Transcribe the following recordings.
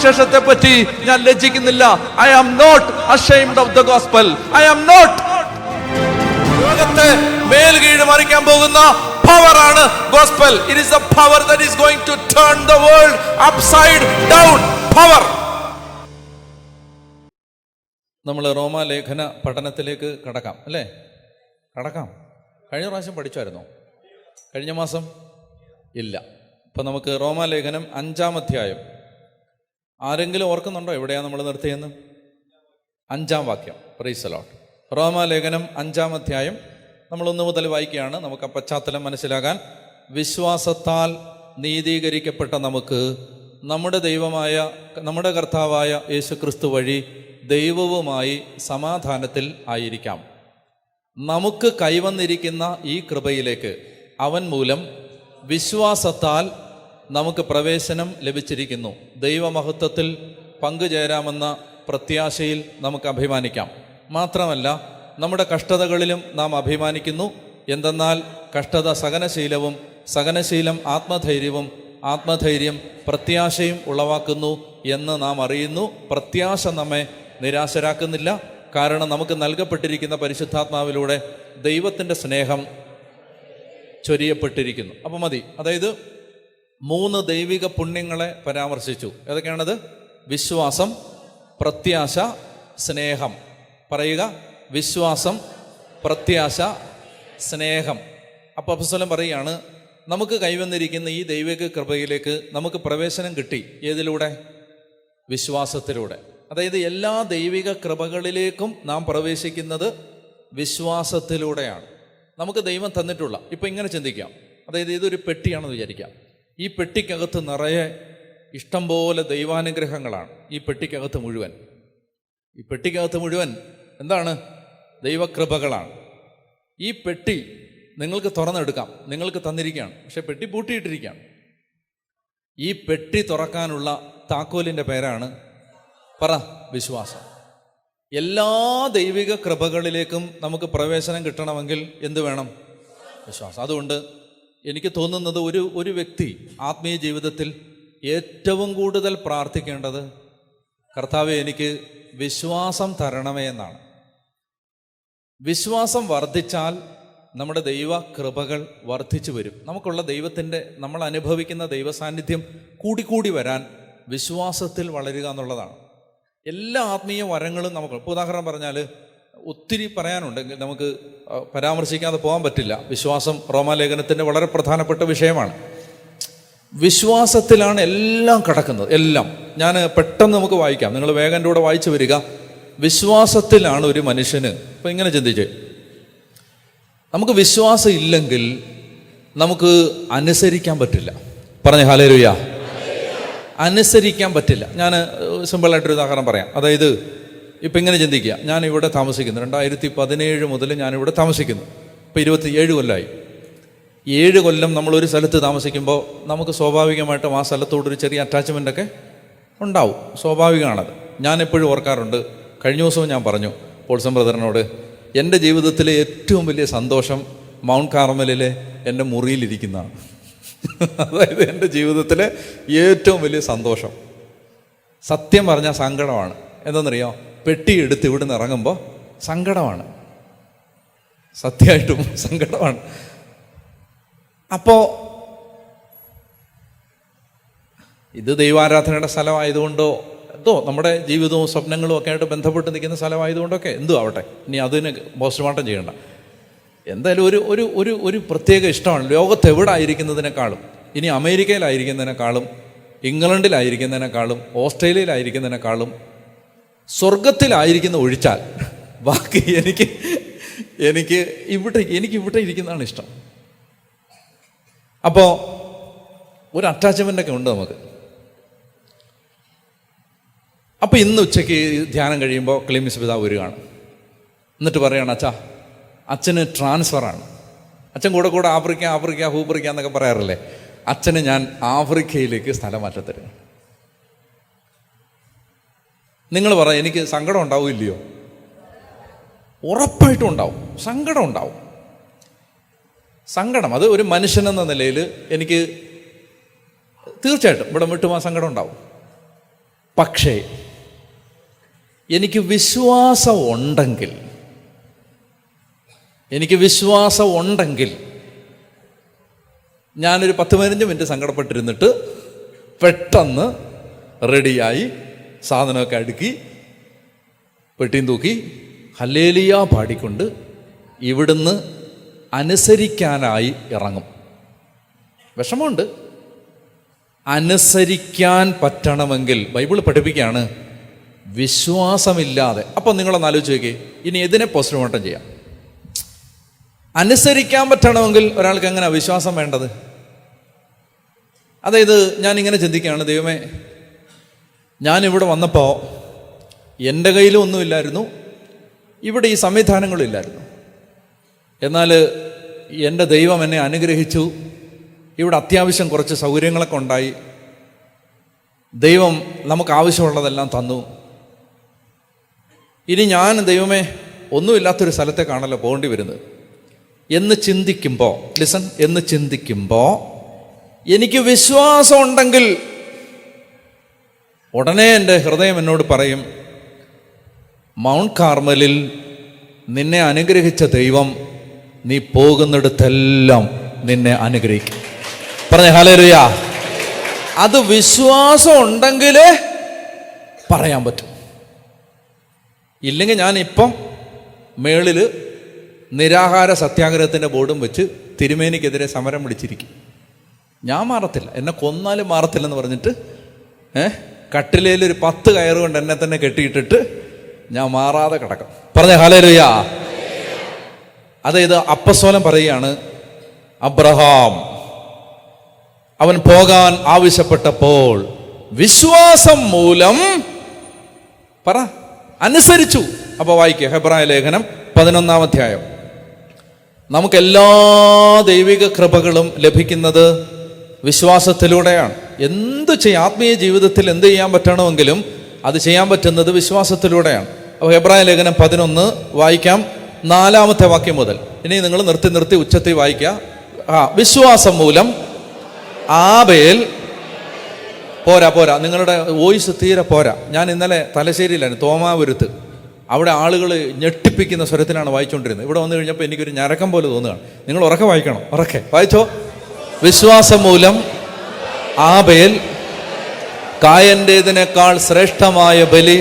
സുവിശേഷത്തെ പറ്റി ഞാൻ ലജ്ജിക്കുന്നില്ല. I am not ashamed of the gospel. I am not. ലോകത്തെ മേൽകീഴ് മറിക്കാൻ പോകുന്ന പവറാണ് gospel. It is a power that is going to turn the world upside down. Power. നമ്മൾ റോമാലേഖന പഠനത്തിലേക്ക് കടക്കാം അല്ലേ? കടക്കാം. കഴിഞ്ഞ പ്രാവശ്യം പഠിച്ചായിരുന്നോ? കഴിഞ്ഞ മാസം ഇല്ല. അപ്പം നമുക്ക് റോമാലേഖനം 5-ാം അധ്യായം. ആരെങ്കിലും ഓർക്കുന്നുണ്ടോ എവിടെയാണ് നമ്മൾ നിർത്തിയെന്ന്? 5-ാം വാക്യം. Praise the Lord. റോമാലേഖനം 5-ാം അധ്യായം നമ്മൾ 1 മുതൽ വായിക്കുകയാണ്. നമുക്ക് ആ പശ്ചാത്തലം മനസ്സിലാകാൻ. വിശ്വാസത്താൽ നീതീകരിക്കപ്പെട്ട നമുക്ക് നമ്മുടെ കർത്താവായ യേശുക്രിസ്തു വഴി ദൈവവുമായി സമാധാനത്തിൽ ആയിരിക്കാം. നമുക്ക് കൈവന്നിരിക്കുന്ന ഈ കൃപയിലേക്ക് അവൻ മൂലം വിശ്വാസത്താൽ നമുക്ക് പ്രവേശനം ലഭിച്ചിരിക്കുന്നു. ദൈവമഹത്വത്തിൽ പങ്കുചേരാമെന്ന പ്രത്യാശയിൽ നമുക്ക് അഭിമാനിക്കാം. മാത്രമല്ല നമ്മുടെ കഷ്ടതകളിലും നാം അഭിമാനിക്കുന്നു. എന്തെന്നാൽ കഷ്ടത സഹനശീലവും, സഹനശീലം ആത്മധൈര്യവും, ആത്മധൈര്യം പ്രത്യാശയും ഉളവാക്കുന്നു എന്ന് നാം അറിയുന്നു. പ്രത്യാശ നമ്മെ നിരാശരാക്കുന്നില്ല. കാരണം നമുക്ക് നൽകപ്പെട്ടിരിക്കുന്ന പരിശുദ്ധാത്മാവിലൂടെ ദൈവത്തിൻ്റെ സ്നേഹം ചൊരിയപ്പെട്ടിരിക്കുന്നു. അപ്പം മതി. അതായത് 3 ദൈവിക പുണ്യങ്ങളെ പരാമർശിച്ചു. ഏതൊക്കെയാണത്? വിശ്വാസം, പ്രത്യാശ, സ്നേഹം. പറയുക. വിശ്വാസം, പ്രത്യാശ, സ്നേഹം. അപ്പോൾ അപ്പോസ്തലൻ പറയുകയാണ്, നമുക്ക് കൈവന്നിരിക്കുന്ന ഈ ദൈവിക കൃപയിലേക്ക് നമുക്ക് പ്രവേശനം കിട്ടി. ഏതിലൂടെ? വിശ്വാസത്തിലൂടെ. അതായത് എല്ലാ ദൈവിക കൃപകളിലേക്കും നാം പ്രവേശിക്കുന്നത് വിശ്വാസത്തിലൂടെയാണ്. നമുക്ക് ദൈവം തന്നിട്ടുള്ള, ഇപ്പം ഇങ്ങനെ ചിന്തിക്കാം. അതായത് ഇതൊരു പെട്ടിയാണെന്ന് വിചാരിക്കാം. ഈ പെട്ടിക്കകത്ത് നിറയെ ഇഷ്ടംപോലെ ദൈവാനുഗ്രഹങ്ങളാണ്. ഈ പെട്ടിക്കകത്ത് മുഴുവൻ എന്താണ്? ദൈവകൃപകളാണ്. ഈ പെട്ടി നിങ്ങൾക്ക് തുറന്നെടുക്കാം. നിങ്ങൾക്ക് തന്നിരിക്കുകയാണ്. പക്ഷെ പെട്ടി പൂട്ടിയിട്ടിരിക്കുകയാണ്. ഈ പെട്ടി തുറക്കാനുള്ള താക്കോലിൻ്റെ പേരാണ് വിശ്വാസം. എല്ലാ ദൈവിക കൃപകളിലേക്കും നമുക്ക് പ്രവേശനം കിട്ടണമെങ്കിൽ എന്ത് വേണം? വിശ്വാസം. അതുകൊണ്ട് എനിക്ക് തോന്നുന്നത് ഒരു വ്യക്തി ആത്മീയ ജീവിതത്തിൽ ഏറ്റവും കൂടുതൽ പ്രാർത്ഥിക്കേണ്ടത്, കർത്താവേ എനിക്ക് വിശ്വാസം തരണമേ എന്നാണ്. വിശ്വാസം വർദ്ധിച്ചാൽ നമ്മുടെ ദൈവ കൃപകൾ വർദ്ധിച്ചു വരും. നമുക്കുള്ള നമ്മൾ അനുഭവിക്കുന്ന ദൈവസാന്നിധ്യം കൂടിക്കൂടി വരാൻ വിശ്വാസത്തിൽ വളരുക എന്നുള്ളതാണ്. എല്ലാ ആത്മീയ വരങ്ങളും നമുക്ക്, ഇപ്പോൾ ഉദാഹരണം പറഞ്ഞാൽ ഒത്തിരി പറയാനുണ്ടെങ്കിൽ നമുക്ക് പരാമർശിക്കാതെ പോകാൻ പറ്റില്ല. വിശ്വാസം റോമാലേഖനത്തിൻ്റെ വളരെ പ്രധാനപ്പെട്ട വിഷയമാണ്. വിശ്വാസത്തിലാണ് എല്ലാം കിടക്കുന്നത്. എല്ലാം ഞാൻ പെട്ടെന്ന് നമുക്ക് വായിക്കാം. നിങ്ങൾ വേഗം എൻ്റെ കൂടെ വായിച്ചു വരിക. വിശ്വാസത്തിലാണ് ഒരു മനുഷ്യന്, ഇപ്പം ഇങ്ങനെ ചിന്തിച്ച്, നമുക്ക് വിശ്വാസം ഇല്ലെങ്കിൽ നമുക്ക് അനുസരിക്കാൻ പറ്റില്ല. പറഞ്ഞ ഹല്ലേലൂയ. അനുസരിക്കാൻ പറ്റില്ല. ഞാൻ സിമ്പിളായിട്ടൊരു ഉദാഹരണം പറയാം. അതായത് ഇപ്പം ഇങ്ങനെ ചിന്തിക്കുക. ഞാനിവിടെ താമസിക്കുന്നു. 2017 മുതൽ ഞാനിവിടെ താമസിക്കുന്നു. ഇപ്പോൾ 27 കൊല്ലമായി. 7 കൊല്ലം നമ്മളൊരു സ്ഥലത്ത് താമസിക്കുമ്പോൾ നമുക്ക് സ്വാഭാവികമായിട്ടും ആ സ്ഥലത്തോടൊരു ചെറിയ അറ്റാച്ച്മെൻ്റൊക്കെ ഉണ്ടാവും. സ്വാഭാവികമാണത്. ഞാനെപ്പോഴും ഓർക്കാറുണ്ട്. കഴിഞ്ഞ ദിവസവും ഞാൻ പറഞ്ഞു പോൾസൺ ബ്രദറിനോട്, എൻ്റെ ജീവിതത്തിലെ ഏറ്റവും വലിയ സന്തോഷം മൗണ്ട് കാർമലിലെ എൻ്റെ മുറിയിലിരിക്കുന്നതാണ്. അതായത് എൻ്റെ ജീവിതത്തിലെ ഏറ്റവും വലിയ സന്തോഷം. സത്യം പറഞ്ഞാൽ സങ്കടമാണ്. എന്താണെന്നറിയോ? പെട്ടിയെടുത്ത് ഇവിടുന്ന് ഇറങ്ങുമ്പോൾ സങ്കടമാണ്. സത്യമായിട്ടും സങ്കടമാണ്. അപ്പോൾ ഇത് ദൈവാരാധനയുടെ സ്ഥലമായതുകൊണ്ടോ നമ്മുടെ ജീവിതവും സ്വപ്നങ്ങളും ഒക്കെ ആയിട്ട് ബന്ധപ്പെട്ട് നിൽക്കുന്ന സ്ഥലമായതുകൊണ്ടൊക്കെ എന്തോ ആവട്ടെ, ഇനി അതിന് പോസ്റ്റ്മോർട്ടം ചെയ്യണ്ട. എന്തായാലും ഒരു പ്രത്യേക ഇഷ്ടമാണ്. ലോകത്ത് എവിടെ ആയിരിക്കുന്നതിനേക്കാളും, ഇനി അമേരിക്കയിലായിരിക്കുന്നതിനേക്കാളും, ഇംഗ്ലണ്ടിലായിരിക്കുന്നതിനേക്കാളും, ഓസ്ട്രേലിയയിലായിരിക്കുന്നതിനേക്കാളും, സ്വർഗത്തിലായിരിക്കുന്ന ഒഴിച്ചാൽ ബാക്കി എനിക്ക് ഇവിടെ ഇരിക്കുന്നതാണ് ഇഷ്ടം. അപ്പോൾ ഒരു അറ്റാച്ച്മെൻ്റൊക്കെ ഉണ്ട് നമുക്ക്. അപ്പോൾ ഇന്ന് ഉച്ചയ്ക്ക് ധ്യാനം കഴിയുമ്പോൾ ക്ലീമിസ് പിതാവ് വരികയാണ്. എന്നിട്ട് പറയുകയാണ്, അച്ഛന് ട്രാൻസ്ഫറാണ്. അച്ഛൻ കൂടെ ആഫ്രിക്ക ഹൂബ്രിക്ക എന്നൊക്കെ പറയാറില്ലേ. അച്ഛന് ഞാൻ ആഫ്രിക്കയിലേക്ക് സ്ഥലം മാറ്റത്തരും. നിങ്ങൾ പറ, എനിക്ക് സങ്കടം ഉണ്ടാവില്ലയോ? ഉറപ്പായിട്ടും ഉണ്ടാവും. സങ്കടം ഉണ്ടാവും. സങ്കടം, അത് ഒരു മനുഷ്യനെന്ന നിലയിൽ എനിക്ക് തീർച്ചയായിട്ടും ഇവിടെ വിട്ടുപോകാൻ സങ്കടം ഉണ്ടാവും. പക്ഷേ എനിക്ക് വിശ്വാസം ഉണ്ടെങ്കിൽ ഞാനൊരു 10-15 മിനിറ്റ് സങ്കടപ്പെട്ടിരുന്നിട്ട് പെട്ടെന്ന് റെഡിയായി സാധനമൊക്കെ അടുക്കി പെട്ടിയും തൂക്കി ഹല്ലേലൂയ പാടിക്കൊണ്ട് ഇവിടുന്ന് അനുസരിക്കാനായി ഇറങ്ങും. വിഷമമുണ്ട്. അനുസരിക്കാൻ പറ്റണമെങ്കിൽ ബൈബിൾ പഠിപ്പിക്കുകയാണ് വിശ്വാസമില്ലാതെ. അപ്പം നിങ്ങളൊന്ന് ആലോചിച്ച് നോക്കിയേ, ഇനി ഇതിനെ പോസ്റ്റ്മോർട്ടം ചെയ്യാം. അനുസരിക്കാൻ പറ്റണമെങ്കിൽ ഒരാൾക്ക് എങ്ങനെയാണ് വിശ്വാസം വേണ്ടത്? അതായത് ഞാനിങ്ങനെ ചിന്തിക്കുകയാണ്, ദൈവമേ, ഞാനിവിടെ വന്നപ്പോൾ എൻ്റെ കയ്യിലും ഒന്നുമില്ലായിരുന്നു, ഇവിടെ ഈ സംവിധാനങ്ങളും ഇല്ലായിരുന്നു. എന്നാൽ എൻ്റെ ദൈവം എന്നെ അനുഗ്രഹിച്ചു. ഇവിടെ അത്യാവശ്യം കുറച്ച് സൗകര്യങ്ങളൊക്കെ ഉണ്ടായി. ദൈവം നമുക്ക് ആവശ്യമുള്ളതെല്ലാം തന്നു. ഇനി ഞാൻ ദൈവമേ ഒന്നുമില്ലാത്തൊരു സ്ഥലത്തേക്കാണല്ലോ പോകേണ്ടി വരുന്നത് എന്ന് ചിന്തിക്കുമ്പോൾ എനിക്ക് വിശ്വാസം ഉണ്ടെങ്കിൽ ഉടനെ എൻ്റെ ഹൃദയം എന്നോട് പറയും, മൗണ്ട് കാർമലിൽ നിന്നെ അനുഗ്രഹിച്ച ദൈവം നീ പോകുന്നിടത്തെല്ലാം നിന്നെ അനുഗ്രഹിക്കും. പറഞ്ഞേ ഹല്ലേലൂയ. അത് വിശ്വാസം ഉണ്ടെങ്കിലേ പറയാൻ പറ്റും. ഇല്ലെങ്കിൽ ഞാനിപ്പം മേളിൽ നിരാഹാര സത്യാഗ്രഹത്തിൻ്റെ ബോർഡും വെച്ച് തിരുമേനിക്കെതിരെ സമരം വിളിച്ചിരിക്കും. ഞാൻ മാറത്തില്ല, എന്നെ കൊന്നാലും മാറത്തില്ലെന്ന് പറഞ്ഞിട്ട് കട്ടിലേൽ ഒരു 10 കയറ് കൊണ്ട് എന്നെ തന്നെ കെട്ടിയിട്ടിട്ട് ഞാൻ മാറാതെ കിടക്കും. പറഞ്ഞേ ഹല്ലേലൂയ. അതായത് അപ്പസ്തോലൻ പറയുകയാണ്, അബ്രഹാം അവൻ പോകാൻ ആവശ്യപ്പെട്ടപ്പോൾ വിശ്വാസം മൂലം അനുസരിച്ചു. അപ്പോൾ വായിക്കുക ഹെബ്രായ ലേഖനം 11-ാം അധ്യായം. നമുക്കെല്ലാ ദൈവിക കൃപകളും ലഭിക്കുന്നത് വിശ്വാസത്തിലൂടെയാണ്. എന്ത് ചെയ്യാം, ആത്മീയ ജീവിതത്തിൽ എന്ത് ചെയ്യാൻ പറ്റണമെങ്കിലും അത് ചെയ്യാൻ പറ്റുന്നത് വിശ്വാസത്തിലൂടെയാണ്. അപ്പോൾ ഹെബ്രായ ലേഖനം 11 വായിക്കാം, 4-ാമത്തെ വാക്യം മുതൽ. ഇനി നിങ്ങൾ നിർത്തി ഉച്ചത്തിൽ വായിക്കുക. വിശ്വാസം മൂലം ആബേൽ പോരാ, നിങ്ങളുടെ വോയിസ് തീരെ പോരാ. ഞാൻ ഇന്നലെ തലശ്ശേരിയിലായിരുന്നു, തോമാപുരത്ത്. അവിടെ ആളുകൾ ഞെട്ടിപ്പിക്കുന്ന സ്വരത്തിലാണ് വായിച്ചുകൊണ്ടിരുന്നത്. ഇവിടെ വന്നു കഴിഞ്ഞപ്പോൾ എനിക്കൊരു ഞരക്കം പോലെ തോന്നുകയാണ്. നിങ്ങൾ ഉറക്കെ വായിക്കണം, ഉറക്കെ വായിച്ചോ. വിശ്വാസം മൂലം ആബേൽ കായന്റേതിനേക്കാൾ ശ്രേഷ്ഠമായ ബലി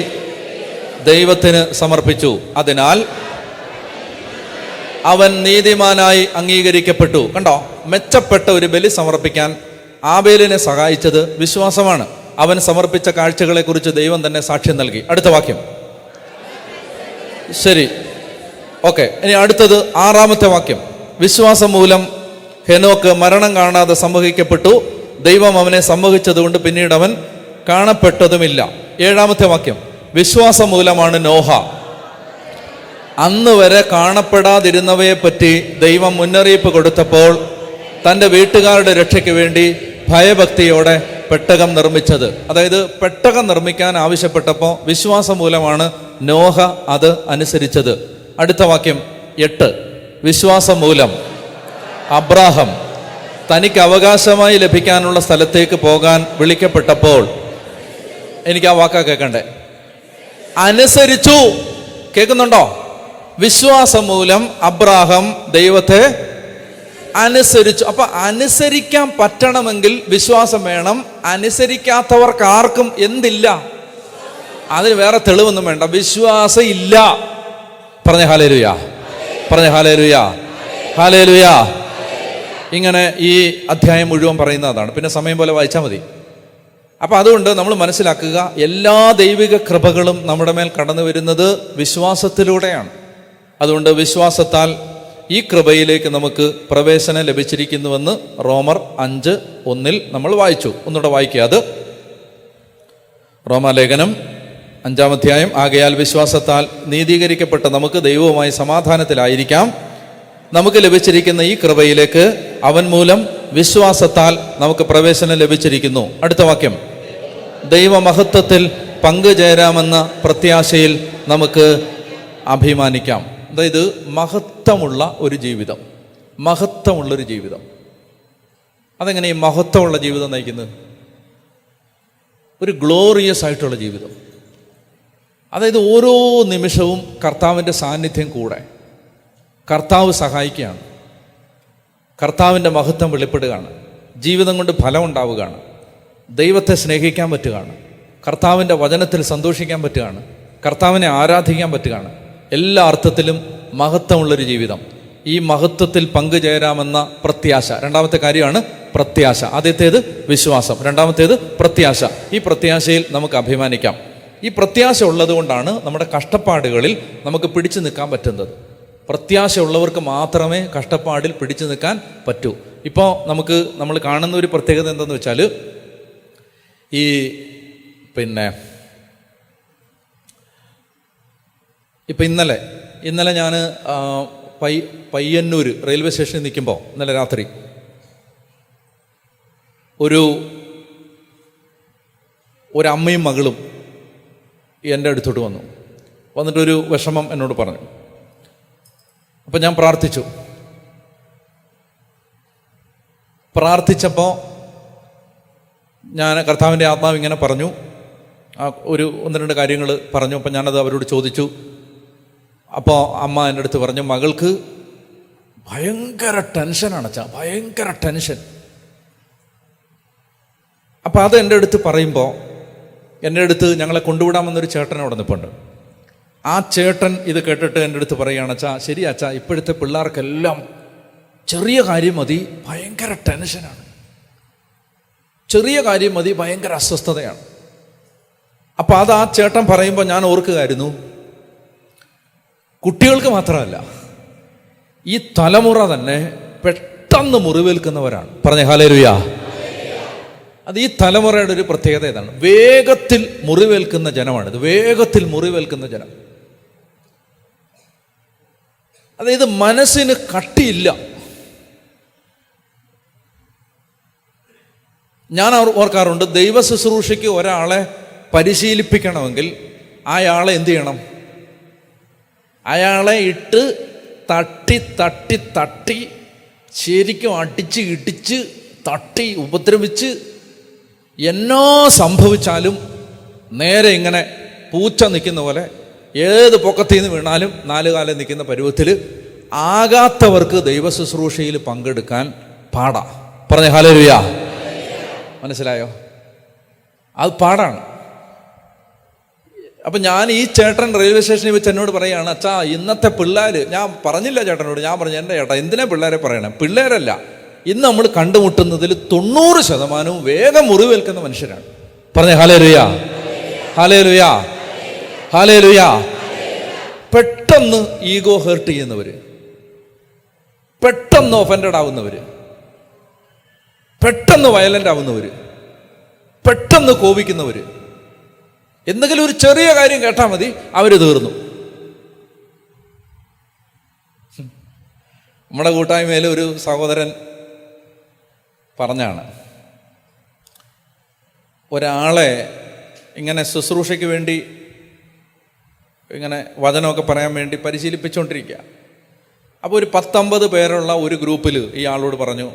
ദൈവത്തിന് സമർപ്പിച്ചു. അതിനാൽ അവൻ നീതിമാനായി അംഗീകരിക്കപ്പെട്ടു. കണ്ടോ, മെച്ചപ്പെട്ട ഒരു ബലി സമർപ്പിക്കാൻ ആബേലിനെ സഹായിച്ചത് വിശ്വാസമാണ്. അവൻ സമർപ്പിച്ച കാഴ്ചകളെ കുറിച്ച് ദൈവം തന്നെ സാക്ഷ്യം നൽകി. അടുത്ത വാക്യം. ശരി, ഓക്കെ. ഇനി അടുത്തത് 6-ാമത്തെ വാക്യം. വിശ്വാസം മൂലം ഹെനോക്ക് മരണം കാണാതെ സംവഹിക്കപ്പെട്ടു. ദൈവം അവനെ സംവഹിച്ചതുകൊണ്ട് പിന്നീട് അവൻ കാണപ്പെട്ടതുമില്ല. 7-ാമത്തെ വാക്യം. വിശ്വാസം മൂലമാണ് നോഹ അന്ന് വരെ കാണപ്പെടാതിരുന്നവയെ പറ്റി ദൈവം മുന്നറിയിപ്പ് കൊടുത്തപ്പോൾ തൻ്റെ വീട്ടുകാരുടെ രക്ഷയ്ക്ക് വേണ്ടി ഭയഭക്തിയോടെ പെട്ടകം നിർമ്മിച്ചത്. അതായത് പെട്ടകം നിർമ്മിക്കാൻ ആവശ്യപ്പെട്ടപ്പോൾ വിശ്വാസം മൂലമാണ് നോഹ അത് അനുസരിച്ചത്. അടുത്ത വാക്യം 8. വിശ്വാസം മൂലം അബ്രാഹം തനിക്ക് അവകാശമായി ലഭിക്കാനുള്ള സ്ഥലത്തേക്ക് പോകാൻ വിളിക്കപ്പെട്ടപ്പോൾ, എനിക്ക് ആ വാക്കാ കേൾക്കണ്ടേ, അനുസരിച്ചു. കേൾക്കുന്നുണ്ടോ? വിശ്വാസം മൂലം അബ്രാഹം ദൈവത്തെ അനുസരിച്ചു. അപ്പൊ അനുസരിക്കാൻ പറ്റണമെങ്കിൽ വിശ്വാസം വേണം. അനുസരിക്കാത്തവർക്ക് ആർക്കും എന്തില്ല? അതിന് വേറെ തെളിവൊന്നും വേണ്ട, വിശ്വാസം ഇല്ല. പറഞ്ഞ ഹല്ലേലൂയ, പറഞ്ഞ ഹല്ലേലൂയ, ഹല്ലേലൂയ. ഇങ്ങനെ ഈ അധ്യായം മുഴുവൻ പറയുന്ന അതാണ്. പിന്നെ സമയം പോലെ വായിച്ചാൽ മതി. അപ്പം അതുകൊണ്ട് നമ്മൾ മനസ്സിലാക്കുക, എല്ലാ ദൈവിക കൃപകളും നമ്മുടെ മേൽ കടന്നു വരുന്നത് വിശ്വാസത്തിലൂടെയാണ്. അതുകൊണ്ട് വിശ്വാസത്താൽ ഈ കൃപയിലേക്ക് നമുക്ക് പ്രവേശനം ലഭിച്ചിരിക്കുന്നുവെന്ന് റോമർ 5:1 നമ്മൾ വായിച്ചു. ഒന്നുകൂടെ വായിക്കുക. അത് റോമാലേഖനം 5-ാം അധ്യായം. ആകയാൽ വിശ്വാസത്താൽ നീതീകരിക്കപ്പെട്ട നമുക്ക് ദൈവവുമായി സമാധാനത്തിലായിരിക്കാം. നമുക്ക് ലഭിച്ചിരിക്കുന്ന ഈ കൃപയിലേക്ക് അവൻ മൂലം വിശ്വാസത്താൽ നമുക്ക് പ്രവേശനം ലഭിച്ചിരിക്കുന്നു. അടുത്ത വാക്യം. ദൈവമഹത്വത്തിൽ പങ്കുചേരാമെന്ന പ്രത്യാശയിൽ നമുക്ക് അഭിമാനിക്കാം. അതായത് മഹത്വമുള്ള ഒരു ജീവിതം, മഹത്വമുള്ളൊരു ജീവിതം. അതെങ്ങനെ ഈ മഹത്വമുള്ള ജീവിതം നയിക്കുന്നത്? ഒരു ഗ്ലോറിയസ് ആയിട്ടുള്ള ജീവിതം. അതായത് ഓരോ നിമിഷവും കർത്താവിൻ്റെ സാന്നിധ്യം കൂടെ, കർത്താവ് സഹായിക്കുകയാണ്, കർത്താവിൻ്റെ മഹത്വം വെളിപ്പെടുകയാണ്, ജീവിതം കൊണ്ട് ഫലം ഉണ്ടാവുകയാണ്, ദൈവത്തെ സ്നേഹിക്കാൻ പറ്റുകയാണ്, കർത്താവിൻ്റെ വചനത്തിൽ സന്തോഷിക്കാൻ പറ്റുകയാണ്, കർത്താവിനെ ആരാധിക്കാൻ പറ്റുകയാണ്. എല്ലാ അർത്ഥത്തിലും മഹത്വമുള്ളൊരു ജീവിതം. ഈ മഹത്വത്തിൽ പങ്കുചേരാമെന്ന പ്രത്യാശ. രണ്ടാമത്തെ കാര്യമാണ് പ്രത്യാശ. ആദ്യത്തേത് വിശ്വാസം, രണ്ടാമത്തേത് പ്രത്യാശ. ഈ പ്രത്യാശയിൽ നമുക്ക് അഭിമാനിക്കാം. ഈ പ്രത്യാശ ഉള്ളത് കൊണ്ടാണ് നമ്മുടെ കഷ്ടപ്പാടുകളിൽ നമുക്ക് പിടിച്ചു നിൽക്കാൻ പറ്റുന്നത്. പ്രത്യാശ ഉള്ളവർക്ക് മാത്രമേ കഷ്ടപ്പാടിൽ പിടിച്ചു നിൽക്കാൻ പറ്റൂ. ഇപ്പോൾ നമ്മൾ കാണുന്ന ഒരു പ്രത്യേകത എന്തെന്ന് വെച്ചാൽ, ഈ ഇപ്പം ഇന്നലെ ഞാൻ പയ്യന്നൂർ റെയിൽവേ സ്റ്റേഷനിൽ നിൽക്കുമ്പോൾ ഇന്നലെ രാത്രി ഒരു അമ്മയും മകളും എൻ്റെ അടുത്തോട്ട് വന്നിട്ടൊരു വിഷമം എന്നോട് പറഞ്ഞു. അപ്പം ഞാൻ പ്രാർത്ഥിച്ചപ്പോൾ ഞാൻ കർത്താവിൻ്റെ ആത്മാവ് ഇങ്ങനെ പറഞ്ഞു, ഒന്ന് രണ്ട് കാര്യങ്ങൾ പറഞ്ഞു. അപ്പം ഞാനത് അവരോട് ചോദിച്ചു. അപ്പോൾ അമ്മ എൻ്റെ അടുത്ത് പറഞ്ഞു, മകൾക്ക് ഭയങ്കര ടെൻഷനാണ് അച്ഛാ, ഭയങ്കര ടെൻഷൻ. അപ്പം അത് എൻ്റെ അടുത്ത് പറയുമ്പോൾ, എൻ്റെ അടുത്ത് ഞങ്ങളെ കൊണ്ടുവിടാമെന്നൊരു ചേട്ടൻ അവിടെ നിൽപ്പുണ്ട്. ആ ചേട്ടൻ ഇത് കേട്ടിട്ട് എൻ്റെ അടുത്ത് പറയുകയാണ്, അച്ഛാ ശരി അച്ഛാ, ഇപ്പോഴത്തെ പിള്ളേർക്കെല്ലാം ചെറിയ കാര്യം മതി ഭയങ്കര ടെൻഷനാണ്, ചെറിയ കാര്യം മതി ഭയങ്കര അസ്വസ്ഥതയാണ്. അപ്പം അത് ആ ചേട്ടൻ പറയുമ്പോൾ ഞാൻ ഓർക്കുകയായിരുന്നു, കുട്ടികൾക്ക് മാത്രമല്ല, ഈ തലമുറ തന്നെ പെട്ടെന്ന് മുറിവേൽക്കുന്നവരാണ്. പറഞ്ഞേ ഹല്ലേലൂയ. അത് ഈ തലമുറയുടെ ഒരു പ്രത്യേകത ഇതാണ്, വേഗത്തിൽ മുറിവേൽക്കുന്ന ജനമാണിത്, വേഗത്തിൽ മുറിവേൽക്കുന്ന ജനം. അതായത് മനസ്സിന് കട്ടിയില്ല. ഞാൻ ഓർക്കാറുണ്ട്, ദൈവ ശുശ്രൂഷയ്ക്ക് ഒരാളെ പരിശീലിപ്പിക്കണമെങ്കിൽ അയാളെ എന്ത് ചെയ്യണം? അയാളെ ഇട്ട് തട്ടി തട്ടി തട്ടി ശരിക്കും അടിച്ച് ഇടിച്ച് തട്ടി ഉപദ്രവിച്ച് എന്നോ സംഭവിച്ചാലും നേരെ ഇങ്ങനെ പൂച്ച നിൽക്കുന്ന പോലെ ഏത് പൊക്കത്തിൽ നിന്ന് വീണാലും നാല് കാലം നിൽക്കുന്ന പരുവത്തിൽ ആകാത്തവർക്ക് ദൈവ ശുശ്രൂഷയിൽ പങ്കെടുക്കാൻ പാടാ. പറഞ്ഞേ ഹല്ലേലൂയ. മനസ്സിലായോ? അത് പാടാണ്. അപ്പം ഞാൻ ഈ ചേട്ടൻ റെയിൽവേ സ്റ്റേഷനിൽ വെച്ച് എന്നോട് പറയുകയാണ്, അച്ഛാ ഇന്നത്തെ പിള്ളേർ, ഞാൻ പറഞ്ഞില്ല ചേട്ടനോട്, ഞാൻ പറഞ്ഞു എൻ്റെ ചേട്ടാ എന്തിനാ പിള്ളേരെ പറയണം, പിള്ളേരല്ല, ഇന്ന് നമ്മൾ കണ്ടുമുട്ടുന്നതിൽ 90% വേഗം മുറിവേൽക്കുന്ന മനുഷ്യരാണ്. പറഞ്ഞേ ഹല്ലേലൂയ, ഹല്ലേലൂയ, ഹല്ലേലൂയ. പെട്ടെന്ന് ഈഗോ ഹേർട്ട് ചെയ്യുന്നവർ, പെട്ടെന്ന് ഒഫൻഡഡ് ആവുന്നവർ, പെട്ടെന്ന് വയലൻ്റ് ആവുന്നവർ, പെട്ടെന്ന് കോപിക്കുന്നവർ, എന്തെങ്കിലും ഒരു ചെറിയ കാര്യം കേട്ടാൽ മതി അവർ തീർന്നു. നമ്മുടെ കൂട്ടായ്മയിൽ ഒരു സഹോദരൻ പറഞ്ഞാണ്, ഒരാളെ ഇങ്ങനെ ശുശ്രൂഷയ്ക്ക് വേണ്ടി ഇങ്ങനെ വചനമൊക്കെ പറയാൻ വേണ്ടി പരിശീലിപ്പിച്ചുകൊണ്ടിരിക്കുക. അപ്പോൾ ഒരു 10-50 പേരുള്ള ഒരു ഗ്രൂപ്പിൽ ഈ ആളോട് പറഞ്ഞു,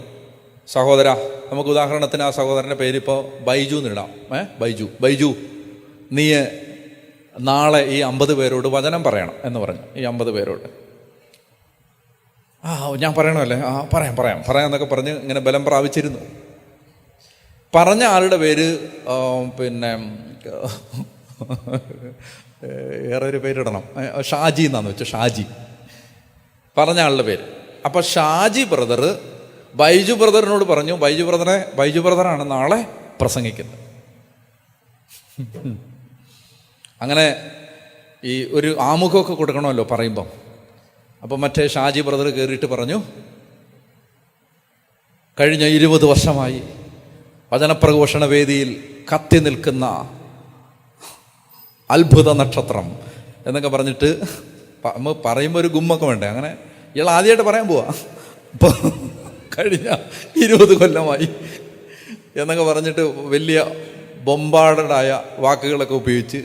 സഹോദര, നമുക്ക് ഉദാഹരണത്തിന് ആ സഹോദരൻ്റെ പേരിപ്പോൾ ബൈജു എന്നിടാം. ബൈജു നീ നാളെ ഈ 50 പേരോട് വചനം പറയണം എന്ന് പറഞ്ഞു. ഈ 50 പേരോട് ഞാൻ പറയണമല്ലേ? പറയാം എന്നൊക്കെ പറഞ്ഞ് ഇങ്ങനെ ബലം പ്രാപിച്ചിരുന്നു. പറഞ്ഞ ആളുടെ പേര് വേറെ ഒരു പേരിടണം, ഷാജി എന്നാന്ന് വെച്ചു, ഷാജി പറഞ്ഞ ആളുടെ പേര്. അപ്പം ഷാജി ബ്രദർ ബൈജു ബ്രദറിനോട് പറഞ്ഞു, ബൈജു ബ്രദറാണ് നാളെ പ്രസംഗിക്കുന്നത്. അങ്ങനെ ഈ ഒരു ആമുഖമൊക്കെ കൊടുക്കണമല്ലോ പറയുമ്പം. അപ്പം മറ്റേ ഷാജി ബ്രദർ കയറിയിട്ട് പറഞ്ഞു, കഴിഞ്ഞ 20 വർഷമായി വചനപ്രഘോഷണ വേദിയിൽ കത്തി നിൽക്കുന്ന അത്ഭുത നക്ഷത്രം എന്നൊക്കെ പറഞ്ഞിട്ട് പറയുമ്പോൾ ഒരു ഗുമ്മൊക്കെ വേണ്ടേ, അങ്ങനെ ഇയാൾ ആദ്യമായിട്ട് പറയാൻ പോവാ. അപ്പോൾ കഴിഞ്ഞ 20 കൊല്ലമായി എന്നൊക്കെ പറഞ്ഞിട്ട് വലിയ ബൊമ്പാർഡായ വാക്കുകളൊക്കെ ഉപയോഗിച്ച്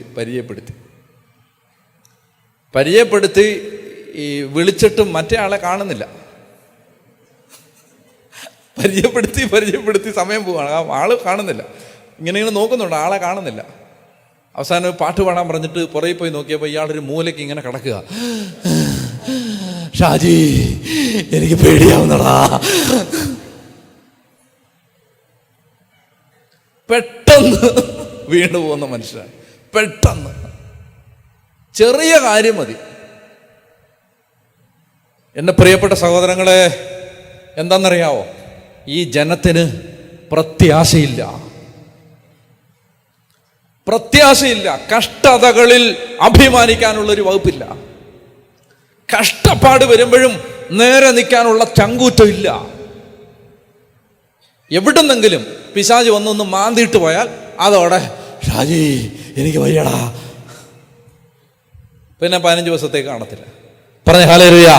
പരിചയപ്പെടുത്തി ഈ വിളിച്ചിട്ടും മറ്റേ ആളെ കാണുന്നില്ല. പരിചയപ്പെടുത്തി സമയം പോവാണ്, ആ ആള് കാണുന്നില്ല. ഇങ്ങനെ നോക്കുന്നുണ്ട്, ആളെ കാണുന്നില്ല. അവസാനം പാട്ട് പാടാൻ പറഞ്ഞിട്ട് പുറകെ പോയി നോക്കിയപ്പോൾ ഇയാളൊരു മൂലയ്ക്ക് ഇങ്ങനെ കിടക്കുക. ഷാജി, എനിക്ക് പേടിയാവുന്നടാ. പെട്ടെന്ന് വീണു പോകുന്ന മനുഷ്യനാണ്. പെട്ടെന്ന് ചെറിയ കാര്യം മതി. എൻ്റെ പ്രിയപ്പെട്ട സഹോദരങ്ങളെ, എന്താണെന്നറിയാവോ? ഈ ജനത്തിന് പ്രത്യാശയില്ല. പ്രത്യാശയില്ല. കഷ്ടതകളിൽ അഭിമാനിക്കാനുള്ളൊരു വകുപ്പില്ല. കഷ്ടപ്പാട് വരുമ്പോഴും നേരെ നിൽക്കാനുള്ള ചങ്കൂറ്റം ഇല്ല. എവിടുന്നെങ്കിലും പിശാച് വന്നൊന്ന് മാന്തിയിട്ട് പോയാൽ അതോടെ ഷാജി എനിക്ക് വയ്യടാ, പിന്നെ 15 ദിവസത്തേക്ക് കാണത്തില്ല. പറഞ്ഞേ ഹല്ലേലൂയ,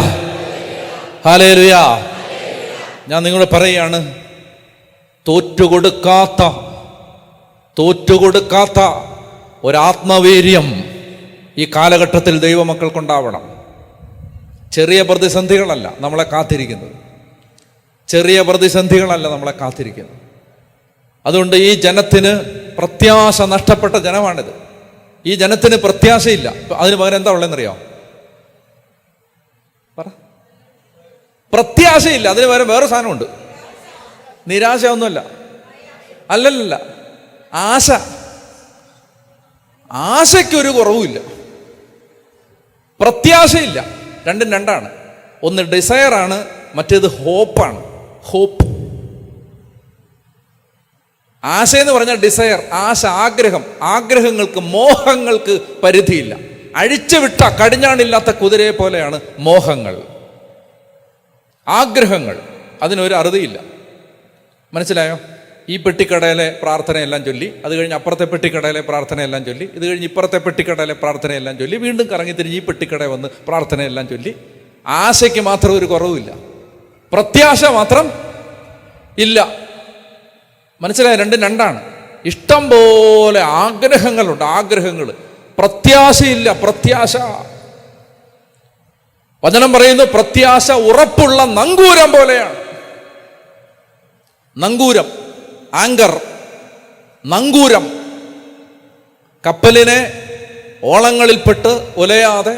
ഹല്ലേലൂയ. ഞാൻ നിങ്ങളോട് പറയുകയാണ്, തോറ്റുകൊടുക്കാത്ത ഒരാത്മവീര്യം ഈ കാലഘട്ടത്തിൽ ദൈവമക്കൾക്കുണ്ടാവണം. ചെറിയ പ്രതിസന്ധികളല്ല നമ്മളെ കാത്തിരിക്കുന്നത്. ചെറിയ പ്രതിസന്ധികളല്ല നമ്മളെ കാത്തിരിക്കുന്നത്. അതുകൊണ്ട് ഈ ജനത്തിന് പ്രത്യാശ നഷ്ടപ്പെട്ട ജനമാണിത്. ഈ ജനത്തിന് പ്രത്യാശയില്ല. അതിന് പകരം എന്താ ഉള്ളതെന്നറിയോ? പറ. പ്രത്യാശയില്ല. അതിന് പകരം വേറെ സാധനമുണ്ട്. നിരാശ ഒന്നുമല്ല. അല്ലല്ല, ആശ. ആശയ്ക്കൊരു കുറവുമില്ല. പ്രത്യാശയില്ല. രണ്ടും രണ്ടാണ്. ഒന്ന് ഡിസയറാണ്, മറ്റേത് ഹോപ്പാണ്. ഹോപ്പ്. ആശയെന്ന് പറഞ്ഞാൽ ഡിസയർ, ആശ, ആഗ്രഹം. ആഗ്രഹങ്ങൾക്ക്, മോഹങ്ങൾക്ക് പരിധിയില്ല. അഴിച്ചുവിട്ട കടിഞ്ഞാണില്ലാത്ത കുതിരയെ പോലെയാണ് മോഹങ്ങൾ, ആഗ്രഹങ്ങൾ. അതിനൊരു അറുതിയില്ല. മനസ്സിലായോ? ഈ പെട്ടിക്കടയിലെ പ്രാർത്ഥനയെല്ലാം ചൊല്ലി, അത് കഴിഞ്ഞ് അപ്പുറത്തെ പെട്ടിക്കടയിലെ പ്രാർത്ഥനയെല്ലാം ചൊല്ലി, ഇത് കഴിഞ്ഞ് ഇപ്പുറത്തെ പെട്ടിക്കടയിലെ പ്രാർത്ഥനയെല്ലാം ചൊല്ലി, വീണ്ടും കറങ്ങിത്തിരിഞ്ഞ് ഈ പെട്ടിക്കടയിൽ വന്ന് പ്രാർത്ഥനയെല്ലാം ചൊല്ലി. ആശയ്ക്ക് മാത്രം ഒരു കുറവുമില്ല, പ്രത്യാശ മാത്രം ഇല്ല. മനസ്സിലായോ? രണ്ടും രണ്ടാണ്. ഇഷ്ടം പോലെ ആഗ്രഹങ്ങളുണ്ട്, ആഗ്രഹങ്ങൾ. പ്രത്യാശയില്ല. പ്രത്യാശ, വചനം പറയുന്നു, പ്രത്യാശ ഉറപ്പുള്ള നങ്കൂരം പോലെയാണ്. നങ്കൂരം, ആങ്കർ, നങ്കൂരം. കപ്പലിനെ ഓളങ്ങളിൽപ്പെട്ട് ഉലയാതെ,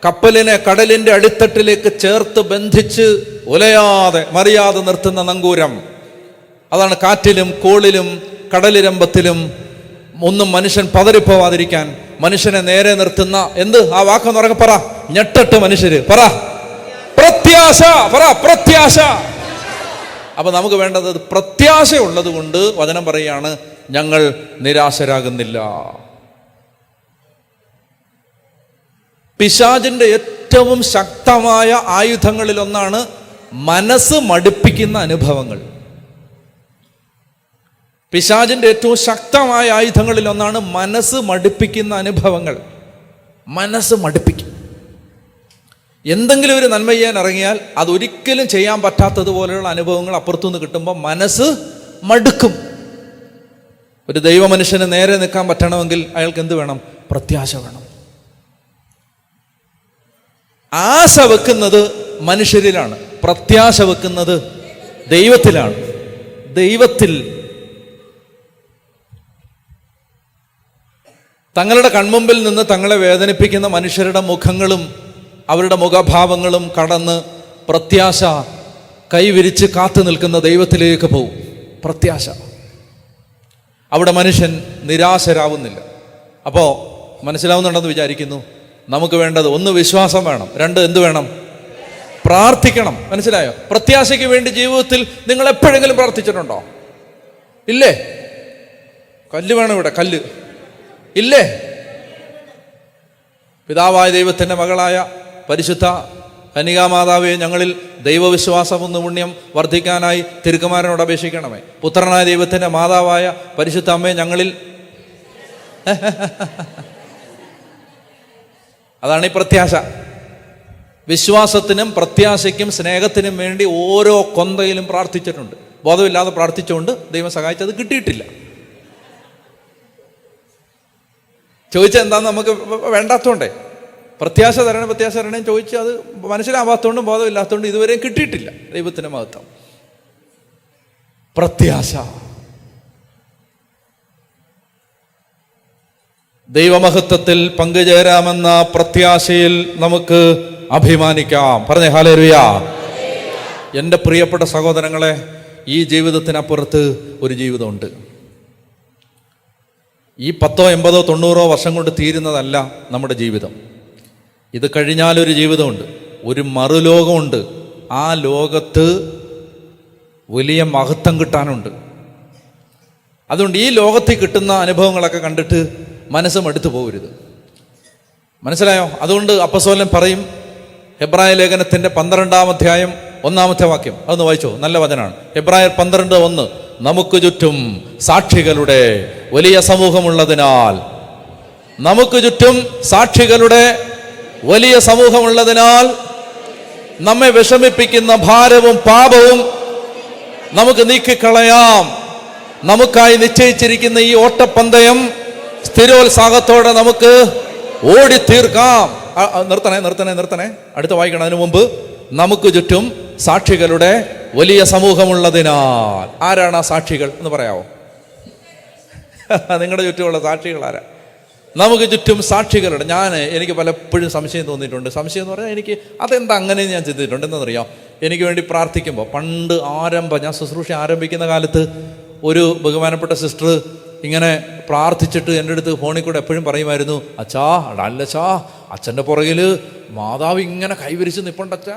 കപ്പലിനെ കടലിന്റെ അടിത്തട്ടിലേക്ക് ചേർത്ത് ബന്ധിച്ച് ഉലയാതെ മറിയാതെ നിർത്തുന്ന നങ്കൂരം. അതാണ് കാറ്റിലും കോളിലും കടലിരമ്പത്തിലും ഒന്നും മനുഷ്യൻ പതറിപ്പോവാതിരിക്കാൻ മനുഷ്യനെ നേരെ നിർത്തുന്ന എന്ത്? ആ വാക്കൊന്ന് ഉറക്കെ പറ. ഞെട്ടട്ട് മനുഷ്യര് പറ. പ്രത്യാശ. പറ, പ്രത്യാശ. അപ്പൊ നമുക്ക് വേണ്ടത് പ്രത്യാശ ഉള്ളത് കൊണ്ട് വചനം പറയുകയാണ്, ഞങ്ങൾ നിരാശരാകുന്നില്ല. പിശാചിന്റെ ഏറ്റവും ശക്തമായ ആയുധങ്ങളിൽ ഒന്നാണ് മനസ്സ് മടുപ്പിക്കുന്ന അനുഭവങ്ങൾ. പിശാചിന്റെ ഏറ്റവും ശക്തമായ ആയുധങ്ങളിൽ ഒന്നാണ് മനസ്സ് മടുപ്പിക്കുന്ന അനുഭവങ്ങൾ. മനസ്സ് മടുപ്പിക്കും. എന്തെങ്കിലും ഒരു നന്മ ചെയ്യാൻ ഇറങ്ങിയാൽ അതൊരിക്കലും ചെയ്യാൻ പറ്റാത്തതുപോലെയുള്ള അനുഭവങ്ങൾ അപ്പുറത്തുനിന്ന് കിട്ടുമ്പോൾ മനസ്സ് മടുക്കും. ഒരു ദൈവ മനുഷ്യന് നേരെ നിൽക്കാൻ പറ്റണമെങ്കിൽ അയാൾക്ക് എന്ത് വേണം? പ്രത്യാശ വേണം. ആശ വെക്കുന്നത് മനുഷ്യരിലാണ്, പ്രത്യാശ വെക്കുന്നത് ദൈവത്തിലാണ്. ദൈവത്തിൽ. തങ്ങളുടെ കൺമുമ്പിൽ നിന്ന് തങ്ങളെ വേദനിപ്പിക്കുന്ന മനുഷ്യരുടെ മുഖങ്ങളും അവരുടെ മുഖഭാവങ്ങളും കടന്ന് പ്രത്യാശ കൈവിരിച്ച് കാത്തു നിൽക്കുന്ന ദൈവത്തിലേക്ക് പോകും. പ്രത്യാശ. അവിടെ മനുഷ്യൻ നിരാശരാവുന്നില്ല. അപ്പോൾ മനസ്സിലാവുന്നുണ്ടെന്ന് വിചാരിക്കുന്നു. നമുക്ക് വേണ്ടത് ഒന്ന് വിശ്വാസം വേണം, രണ്ട് എന്ത് വേണം? പ്രാർത്ഥിക്കണം. മനസ്സിലായോ? പ്രത്യാശയ്ക്ക് വേണ്ടി ജീവിതത്തിൽ നിങ്ങൾ എപ്പോഴെങ്കിലും പ്രാർത്ഥിച്ചിട്ടുണ്ടോ? ഇല്ലേ? കല്ല് വേണം ഇവിടെ, കല്ല് ഇല്ലേ? പിതാവായ ദൈവത്തിൻ്റെ മകളായ പരിശുദ്ധ കന്യകാമാതാവേ, ഞങ്ങളിൽ ദൈവവിശ്വാസമെന്ന പുണ്യം വർദ്ധിക്കാനായി തിരുക്കുമാരനോട് അപേക്ഷിക്കണമേ. പുത്രനായ ദൈവത്തിൻ്റെ മാതാവായ പരിശുദ്ധ അമ്മേ, ഞങ്ങളിൽ അതാണ് ഈ പ്രത്യാശ. വിശ്വാസത്തിനും പ്രത്യാശയ്ക്കും സ്നേഹത്തിനും വേണ്ടി ഓരോ കൊന്തയിലും പ്രാർത്ഥിച്ചിട്ടുണ്ട്. ബോധമില്ലാതെ പ്രാർത്ഥിച്ചുകൊണ്ട് ദൈവം സഹായിച്ചത് കിട്ടിയിട്ടില്ല. ചോദിച്ചാൽ എന്താന്ന് നമുക്ക് വേണ്ടാത്തതുകൊണ്ടേ, പ്രത്യാശ തരണേ പ്രത്യാശ തരണേ ചോദിച്ച് അത് മനസ്സിലാവാത്തതുകൊണ്ടും ബോധമില്ലാത്തതുകൊണ്ടും ഇതുവരെയും കിട്ടിയിട്ടില്ല. ദൈവത്തിൻ്റെ മഹത്വം. പ്രത്യാശ. ദൈവമഹത്വത്തിൽ പങ്കുചേരാമെന്ന പ്രത്യാശയിൽ നമുക്ക് അഭിമാനിക്കാം. പറഞ്ഞേ ഹല്ലേലൂയ. എൻ്റെ പ്രിയപ്പെട്ട സഹോദരങ്ങളെ, ഈ ജീവിതത്തിനപ്പുറത്ത് ഒരു ജീവിതമുണ്ട്. ഈ 10, 80, 90 വർഷം കൊണ്ട് തീരുന്നതല്ല നമ്മുടെ ജീവിതം. ഇത് കഴിഞ്ഞാലൊരു ജീവിതമുണ്ട്, ഒരു മറുലോകമുണ്ട്. ആ ലോകത്ത് വലിയ മഹത്വം കിട്ടാനുണ്ട്. അതുകൊണ്ട് ഈ ലോകത്തിൽ കിട്ടുന്ന അനുഭവങ്ങളൊക്കെ കണ്ടിട്ട് മനസ്സും എടുത്തു പോകരുത്. മനസ്സിലായോ? അതുകൊണ്ട് അപ്പോസ്തലൻ പറയും, ഹെബ്രായ ലേഖനത്തിൻ്റെ 12-ാം അധ്യായം 1-ാമത്തെ വാക്യം, അതൊന്ന് വായിച്ചോ, നല്ല വചനാണ്. ഹെബ്രായർ 12:1, നമുക്ക് ചുറ്റും സാക്ഷികളുടെ വലിയ സമൂഹമുള്ളതിനാൽ, നമുക്ക് ചുറ്റും സാക്ഷികളുടെ വലിയ സമൂഹമുള്ളതിനാൽ നമ്മെ വിഷമിപ്പിക്കുന്ന ഭാരവും പാപവും നമുക്ക് നീക്കിക്കളയാം. നമുക്കായി നിശ്ചയിച്ചിരിക്കുന്ന ഈ ഓട്ടപ്പന്തയം സ്ഥിരോത്സാഹത്തോടെ നമുക്ക് ഓടിത്തീർക്കാം. നിർത്തണേ. അടുത്ത വായിക്കണം. അതിനു മുമ്പ്, നമുക്ക് ചുറ്റും സാക്ഷികളുടെ വലിയ സമൂഹമുള്ളതിനാൽ. ആരാണ് ആ സാക്ഷികൾ എന്ന് പറയാമോ? നിങ്ങളുടെ ചുറ്റുമുള്ള സാക്ഷികൾ ആരാ? നമുക്ക് ചുറ്റും സാക്ഷികളുടെ. എനിക്ക് പലപ്പോഴും സംശയം തോന്നിയിട്ടുണ്ട്. സംശയം എന്ന് പറഞ്ഞാൽ എനിക്ക് അതെന്താ അങ്ങനെ ഞാൻ ചിന്തിച്ചിട്ടുണ്ട്. എന്താണെന്നറിയാം, എനിക്ക് വേണ്ടി പ്രാർത്ഥിക്കുമ്പോൾ പണ്ട് ഞാൻ ശുശ്രൂഷ ആരംഭിക്കുന്ന കാലത്ത് ഒരു ബഹുമാനപ്പെട്ട സിസ്റ്റർ ഇങ്ങനെ പ്രാർത്ഥിച്ചിട്ട് എൻ്റെ അടുത്ത് ഫോണിൽ കൂടെ എപ്പോഴും പറയുമായിരുന്നു, അച്ഛാ അല്ലച്ചാ, അച്ഛൻ്റെ പുറകിൽ മാതാവ് ഇങ്ങനെ കൈവരിച്ച് നിപ്പുണ്ടച്ചാ.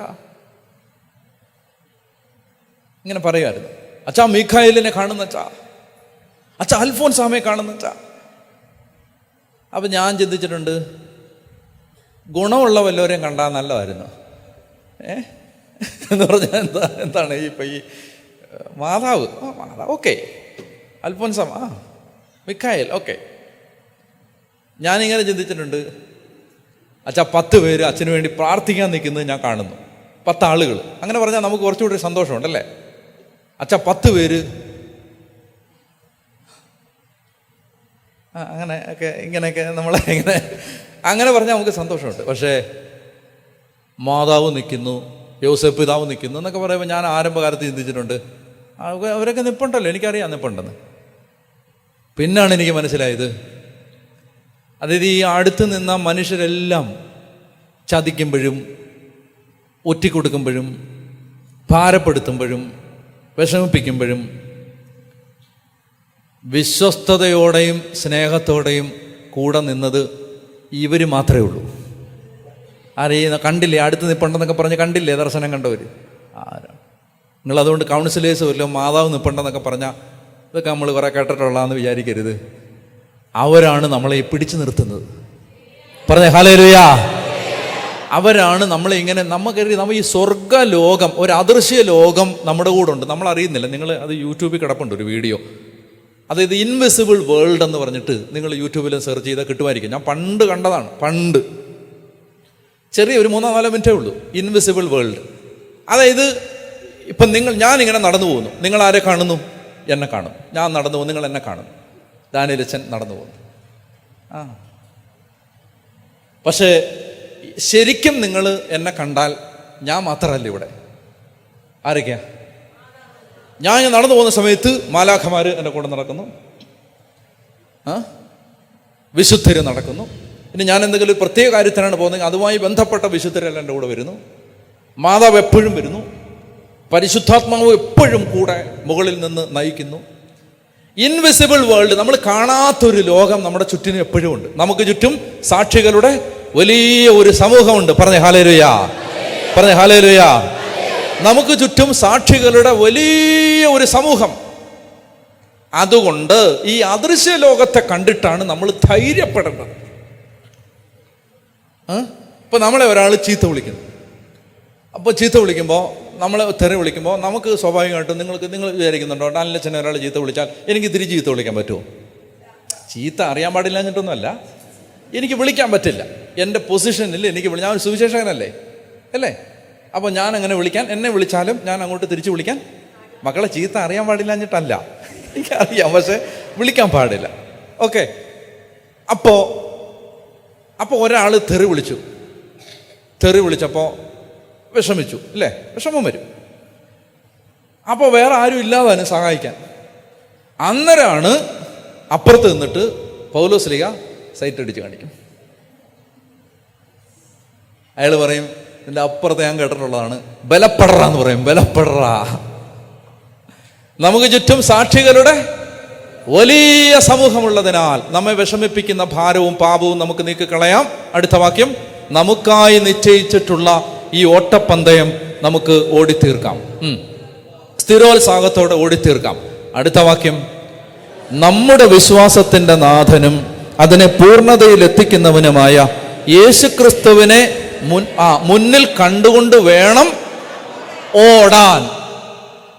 ഇങ്ങനെ പറയുമായിരുന്നു. അച്ഛാ മീഖായേലിനെ കാണുന്നച്ചാ, അച്ഛാ അൽഫോൻസാമയെ കാണുന്നച്ചാ. അപ്പം ഞാൻ ചിന്തിച്ചിട്ടുണ്ട്, ഗുണമുള്ള വല്ലവരെയും കണ്ടാൽ നല്ലതായിരുന്നു. എന്ന് പറഞ്ഞാൽ എന്താണ് ഈ മാതാവ് ഓക്കെ, അൽഫോൻസാമ മിഖായേൽ ഓക്കെ. ഞാനിങ്ങനെ ചിന്തിച്ചിട്ടുണ്ട്, അച്ഛാ 10 പേര് അച്ഛന് വേണ്ടി പ്രാർത്ഥിക്കാൻ നിൽക്കുന്നത് ഞാൻ കാണുന്നു. 10 ആളുകൾ. അങ്ങനെ പറഞ്ഞാൽ നമുക്ക് കുറച്ചുകൂടി സന്തോഷമുണ്ടല്ലേ? അച്ഛാ 10 പേര് അങ്ങനെയൊക്കെ ഇങ്ങനെയൊക്കെ നമ്മളെ ഇങ്ങനെ അങ്ങനെ പറഞ്ഞാൽ നമുക്ക് സന്തോഷമുണ്ട്. പക്ഷേ മാതാവ് നിൽക്കുന്നു, യോസേപ്പ് പിതാവ് നിൽക്കുന്നു എന്നൊക്കെ പറയുമ്പോൾ ഞാൻ ആരംഭകാലത്ത് ചിന്തിച്ചിട്ടുണ്ട്, അവരൊക്കെ നിൽപ്പുണ്ടല്ലോ, എനിക്കറിയാം നിൽപ്പുണ്ടെന്ന്. പിന്നാണ് എനിക്ക് മനസ്സിലായത്, അതായത് ഈ അടുത്ത് നിന്ന മനുഷ്യരെല്ലാം ചതിക്കുമ്പോഴും ഒറ്റിക്കൊടുക്കുമ്പോഴും ഭാരപ്പെടുത്തുമ്പോഴും വിഷമിപ്പിക്കുമ്പോഴും വിശ്വസ്തയോടെയും സ്നേഹത്തോടെയും കൂടെ നിന്നത് ഇവർ മാത്രമേ ഉള്ളൂ. ആരെയും കണ്ടില്ലേ, അടുത്ത് നിൽപ്പുണ്ടെന്നൊക്കെ പറഞ്ഞ് കണ്ടില്ലേ ദർശനം കണ്ടവർ ആരാ? നിങ്ങളതുകൊണ്ട് കൗൺസിലേഴ്സ് വല്ലതും മാതാവ് നിൽപ്പുണ്ടെന്നൊക്കെ പറഞ്ഞാൽ ഇതൊക്കെ നമ്മൾ കുറേ കേട്ടിട്ടുള്ളതെന്ന് വിചാരിക്കരുത്. അവരാണ് നമ്മളെ പിടിച്ചു നിർത്തുന്നത്. പറഞ്ഞേ ഹല്ലേലൂയ. അവരാണ് നമ്മളെ ഇങ്ങനെ നമ്മൾ ഈ സ്വർഗ ലോകം, ഒരു അദൃശ്യ ലോകം നമ്മുടെ കൂടെ ഉണ്ട്, നമ്മൾ അറിയുന്നില്ല. നിങ്ങൾ അത് യൂട്യൂബിൽ കിടപ്പുണ്ട് ഒരു വീഡിയോ, അതായത് ഇൻവിസിബിൾ വേൾഡ് എന്ന് പറഞ്ഞിട്ട് നിങ്ങൾ യൂട്യൂബിൽ സെർച്ച് ചെയ്താൽ കിട്ടുമായിരിക്കും. ഞാൻ പണ്ട് കണ്ടതാണ്, പണ്ട് ചെറിയ ഒരു 3-4 മിനിറ്റേ ഉള്ളൂ. Invisible world. അതായത് ഇപ്പം ഞാനിങ്ങനെ നടന്നു പോകുന്നു, നിങ്ങൾ ആരെ കാണുന്നു? എന്നെ കാണുന്നു. ഞാൻ നടന്നു പോകുന്നു, നിങ്ങൾ എന്നെ കാണുന്നു. ദാനിയേലച്ചൻ നടന്നു പോകുന്നു. പക്ഷേ ശരിക്കും നിങ്ങൾ എന്നെ കണ്ടാൽ ഞാൻ മാത്രമല്ല ഇവിടെ. ആരൊക്കെയാ? ഞാൻ നടന്നു പോകുന്ന സമയത്ത് മാലാഖമാർ എൻ്റെ കൂടെ നടക്കുന്നു, വിശുദ്ധര് നടക്കുന്നു. ഇനി ഞാൻ എന്തെങ്കിലും പ്രത്യേക കാര്യത്തിനാണ് പോകുന്നത്, അതുമായി ബന്ധപ്പെട്ട വിശുദ്ധരെല്ലാം എൻ്റെ കൂടെ വരുന്നു. മാതാവ് എപ്പോഴും വരുന്നു. പരിശുദ്ധാത്മാവ് എപ്പോഴും കൂടെ മുകളിൽ നിന്ന് നയിക്കുന്നു. ഇൻവിസിബിൾ വേൾഡ്, നമ്മൾ കാണാത്തൊരു ലോകം നമ്മുടെ ചുറ്റിനും എപ്പോഴും ഉണ്ട്. നമുക്ക് ചുറ്റും സാക്ഷികളുടെ വലിയ ഒരു സമൂഹമുണ്ട്. പറഞ്ഞേ ഹല്ലേലൂയ. പറഞ്ഞേ ഹല്ലേലൂയ. നമുക്ക് ചുറ്റും സാക്ഷികളുടെ വലിയ ഒരു സമൂഹം. അതുകൊണ്ട് ഈ അദൃശ്യ ലോകത്തെ കണ്ടിട്ടാണ് നമ്മൾ ധൈര്യപ്പെടേണ്ടത്. ഇപ്പൊ നമ്മളെ ഒരാൾ ചീത്ത വിളിക്കുന്നു. അപ്പോൾ ചീത്ത വിളിക്കുമ്പോൾ, നമ്മളെ തെറി വിളിക്കുമ്പോൾ നമുക്ക് സ്വാഭാവികമായിട്ടും നിങ്ങൾ വിചാരിക്കുന്നുണ്ടോ, ഡാനിയേലച്ചനെ ഒരാൾ ചീത്ത വിളിച്ചാൽ എനിക്ക് തിരിച്ച് ചീത്ത വിളിക്കാൻ പറ്റുമോ? ചീത്ത അറിയാൻ പാടില്ല എന്നിട്ടൊന്നുമല്ല, എനിക്ക് വിളിക്കാൻ പറ്റില്ല. എൻ്റെ പൊസിഷനിൽ എനിക്ക് ഞാൻ ഒരു സുവിശേഷകനല്ലേ അല്ലേ? അപ്പോൾ ഞാൻ അങ്ങനെ വിളിക്കാൻ, എന്നെ വിളിച്ചാലും ഞാൻ അങ്ങോട്ട് തിരിച്ച് വിളിക്കാൻ, മക്കളെ ചീത്ത അറിയാൻ പാടില്ല എന്നിട്ടല്ല, എനിക്കറിയാം, പക്ഷെ വിളിക്കാൻ പാടില്ല. ഓക്കെ. അപ്പോൾ ഒരാൾ തെറി വിളിച്ചപ്പോൾ വിഷമിച്ചു അല്ലേ? വിഷമം വരും. അപ്പോൾ വേറെ ആരും ഇല്ലാതെ സഹായിക്കാൻ. അന്നേരമാണ് അപ്പുറത്ത് നിന്നിട്ട് പൗലോസ് ശ്ലീഹ സൈറ്റ് അടിച്ച് കാണിക്കും. അയാൾ പറയും, ഇതിൻ്റെ അപ്പുറത്ത് ഞാൻ കേട്ടിട്ടുള്ളതാണ്, ബലപ്പെടറ എന്ന് പറയും, ബലപ്പെടറ. നമുക്ക് ചുറ്റും സാക്ഷികളുടെ വലിയ സമൂഹമുള്ളതിനാൽ നമ്മെ വിഷമിപ്പിക്കുന്ന ഭാരവും പാപവും നമുക്ക് നീക്കിക്കളയാം. അടുത്ത വാക്യം, നമുക്കായി നിശ്ചയിച്ചിട്ടുള്ള ഈ ഓട്ടപ്പന്തയം നമുക്ക് ഓടിത്തീർക്കാം, സ്ഥിരോത്സാഹത്തോടെ ഓടിത്തീർക്കാം. അടുത്ത വാക്യം, നമ്മുടെ വിശ്വാസത്തിന്റെ നാഥനും അതിനെ പൂർണ്ണതയിൽ എത്തിക്കുന്നവനുമായ യേശുക്രിസ്തുവിനെ മുന്നിൽ കണ്ടുകൊണ്ട് വേണം ഓടാൻ.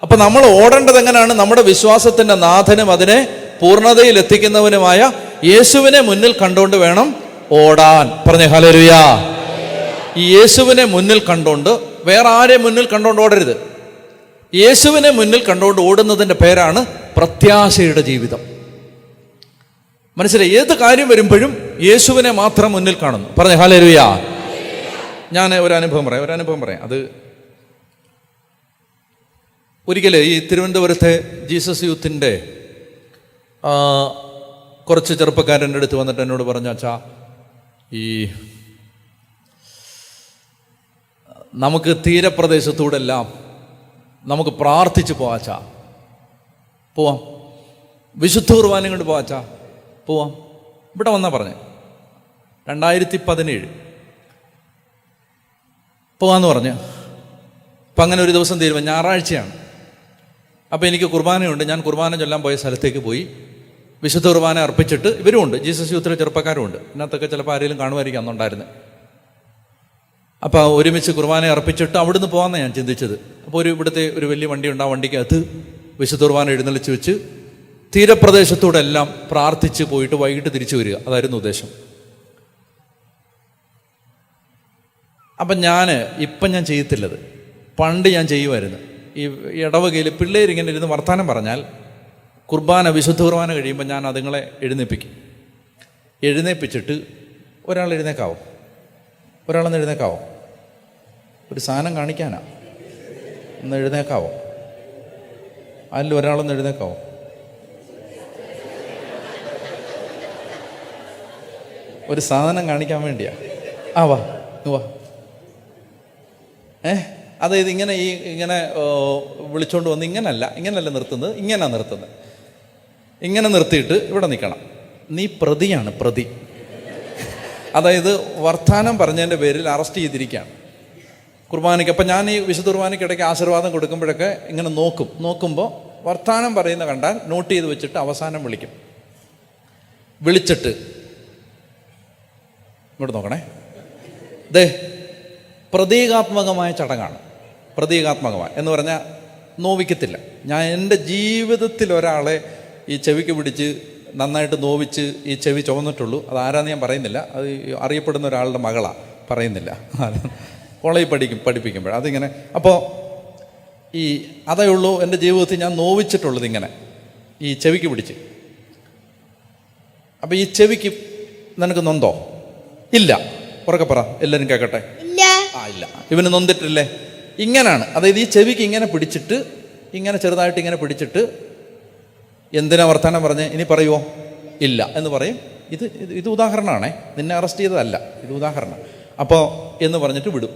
അപ്പൊ നമ്മൾ ഓടേണ്ടത് എങ്ങനെയാണ്? നമ്മുടെ വിശ്വാസത്തിന്റെ നാഥനും അതിനെ പൂർണ്ണതയിൽ എത്തിക്കുന്നവനുമായ യേശുവിനെ മുന്നിൽ കണ്ടുകൊണ്ട് വേണം ഓടാൻ. പറഞ്ഞേ ഹല്ലേലൂയ. ഈ യേശുവിനെ മുന്നിൽ കണ്ടുകൊണ്ട്, വേറെ ആരെ മുന്നിൽ കണ്ടുകൊണ്ട് ഓടരുത്. യേശുവിനെ മുന്നിൽ കണ്ടുകൊണ്ട് ഓടുന്നതിൻ്റെ പേരാണ് പ്രത്യാശയുടെ ജീവിതം. മനസ്സിലായി? ഏത് കാര്യം വരുമ്പോഴും യേശുവിനെ മാത്രം മുന്നിൽ കാണുന്നു. പറഞ്ഞേ ഹല്ലേലൂയ. ഞാൻ ഒരു അനുഭവം പറയാം. അത് ഒരിക്കൽ ഈ തിരുവനന്തപുരത്തെ ജീസസ് യൂത്തിൻ്റെ കുറച്ച് ചെറുപ്പക്കാരൻ്റെ അടുത്ത് വന്നിട്ട് എന്നോട് പറഞ്ഞു, അച്ഛാ, ഈ നമുക്ക് തീരപ്രദേശത്തൂടെ എല്ലാം നമുക്ക് പ്രാർത്ഥിച്ച് പോവാച്ചാ, പോവാം. വിശുദ്ധ കുർബാനയും കൊണ്ട് പോവാച്ചാ, പോവാം. ഇവിടെ വന്നാ പറഞ്ഞേ 2017 പോവാന്ന് പറഞ്ഞ്. അപ്പം അങ്ങനെ ഒരു ദിവസം തീരുമാനം, ഞായറാഴ്ചയാണ്. അപ്പോൾ എനിക്ക് കുർബാനയുണ്ട്. ഞാൻ കുർബാന ചൊല്ലാൻ പോയ സ്ഥലത്തേക്ക് പോയി വിശുദ്ധ കുർബാന അർപ്പിച്ചിട്ട്, ഇവരുമുണ്ട്, ജീസസ് യൂത്തിലെ ചെറുപ്പക്കാരുമുണ്ട്, ഇതിനകത്തൊക്കെ ചിലപ്പോൾ ആരെങ്കിലും കാണുമായിരിക്കും, അന്നുണ്ടായിരുന്നു. അപ്പോൾ ഒരുമിച്ച് കുർബാന അർപ്പിച്ചിട്ട് അവിടുന്ന് പോകാമെന്നാണ് ഞാൻ ചിന്തിച്ചത്. അപ്പോൾ ഇവിടുത്തെ ഒരു വലിയ വണ്ടിയുണ്ട്, ആ വണ്ടിക്കകത്ത് വിശുദ്ധ കുർബാന എഴുന്നള്ളിച്ച് വെച്ച് തീരപ്രദേശത്തൂടെ എല്ലാം പ്രാർത്ഥിച്ച് പോയിട്ട് വൈകിട്ട് തിരിച്ചു വരിക, അതായിരുന്നു ഉദ്ദേശം. അപ്പം ഇപ്പം ഞാൻ ചെയ്യത്തില്ലത്, പണ്ട് ഞാൻ ചെയ്യുമായിരുന്നു. ഈ ഇടവകയിൽ പിള്ളേരിങ്ങനെ ഇരുന്ന് വർത്താനം പറഞ്ഞാൽ കുർബാന, വിശുദ്ധ കുർബാന കഴിയുമ്പോൾ ഞാൻ അതുങ്ങളെ എഴുന്നേൽപ്പിച്ചിട്ട് ഒരാളൊന്ന് എഴുന്നേക്കാവോ, ഒരു സാധനം കാണിക്കാനാ, ഒന്ന് എഴുന്നേക്കാവോ, അതിൽ ഒരാളൊന്ന് എഴുന്നേക്കാവോ, ഒരു സാധനം കാണിക്കാൻ വേണ്ടിയാ. വാ. അതായത് ഇങ്ങനെ വിളിച്ചോണ്ട് വന്ന് ഇങ്ങനല്ല നിർത്തുന്നത്, ഇങ്ങനെ നിർത്തിയിട്ട് ഇവിടെ നിൽക്കണം. നീ പ്രതിയാണ്, പ്രതി. അതായത് വർത്താനം പറഞ്ഞതിൻ്റെ പേരിൽ അറസ്റ്റ് ചെയ്തിരിക്കുകയാണ് കുർബാനയ്ക്ക്. അപ്പം ഞാൻ ഈ വിശുദ്ധ കുർബാനയ്ക്കിടയ്ക്ക് ആശീർവാദം കൊടുക്കുമ്പോഴൊക്കെ ഇങ്ങനെ നോക്കുമ്പോൾ വർത്താനം പറയുന്ന കണ്ടാൽ നോട്ട് ചെയ്ത് വെച്ചിട്ട് അവസാനം വിളിച്ചിട്ട് ഇങ്ങോട്ട് നോക്കണേ, പ്രതീകാത്മകമായ ചടങ്ങാണ്. പ്രതീകാത്മകമായ എന്ന് പറഞ്ഞാൽ നോവിക്കത്തില്ല. ഞാൻ എൻ്റെ ജീവിതത്തിൽ ഒരാളെ ഈ ചെവിക്ക് പിടിച്ച് നന്നായിട്ട് നോവിച്ച് ഈ ചെവി ചുവന്നിട്ടുള്ളൂ. അത് ആരാന്ന് ഞാൻ പറയുന്നില്ല, അത് അറിയപ്പെടുന്ന ഒരാളുടെ മകളാണ്, പറയുന്നില്ല. കോളേജിൽ പഠിപ്പിക്കുമ്പോൾ അതിങ്ങനെ. അപ്പോൾ അതേ ഉള്ളൂ എൻ്റെ ജീവിതത്തിൽ ഞാൻ നോവിച്ചിട്ടുള്ളത്, ഇങ്ങനെ ഈ ചെവിക്ക് പിടിച്ച്. അപ്പം ഈ ചെവിക്ക് നിനക്ക് നൊന്തോ? ഇല്ല. ഉറക്കെ പറ, എല്ലാവരും കേൾക്കട്ടെ. ഇല്ല. ഇവന് നൊന്തിട്ടില്ലേ? ഇങ്ങനാണ്. അതായത് ഈ ചെവിക്ക് ഇങ്ങനെ പിടിച്ചിട്ട്, ഇങ്ങനെ ചെറുതായിട്ട് ഇങ്ങനെ പിടിച്ചിട്ട്, എന്തിനാ വർത്താനം പറഞ്ഞേ, ഇനി പറയുമോ? ഇല്ല എന്ന് പറയും. ഇത് ഉദാഹരണമാണേ, നിന്നെ അറസ്റ്റ് ചെയ്തതല്ല, ഇത് ഉദാഹരണം. അപ്പോൾ എന്ന് പറഞ്ഞിട്ട് വിടും.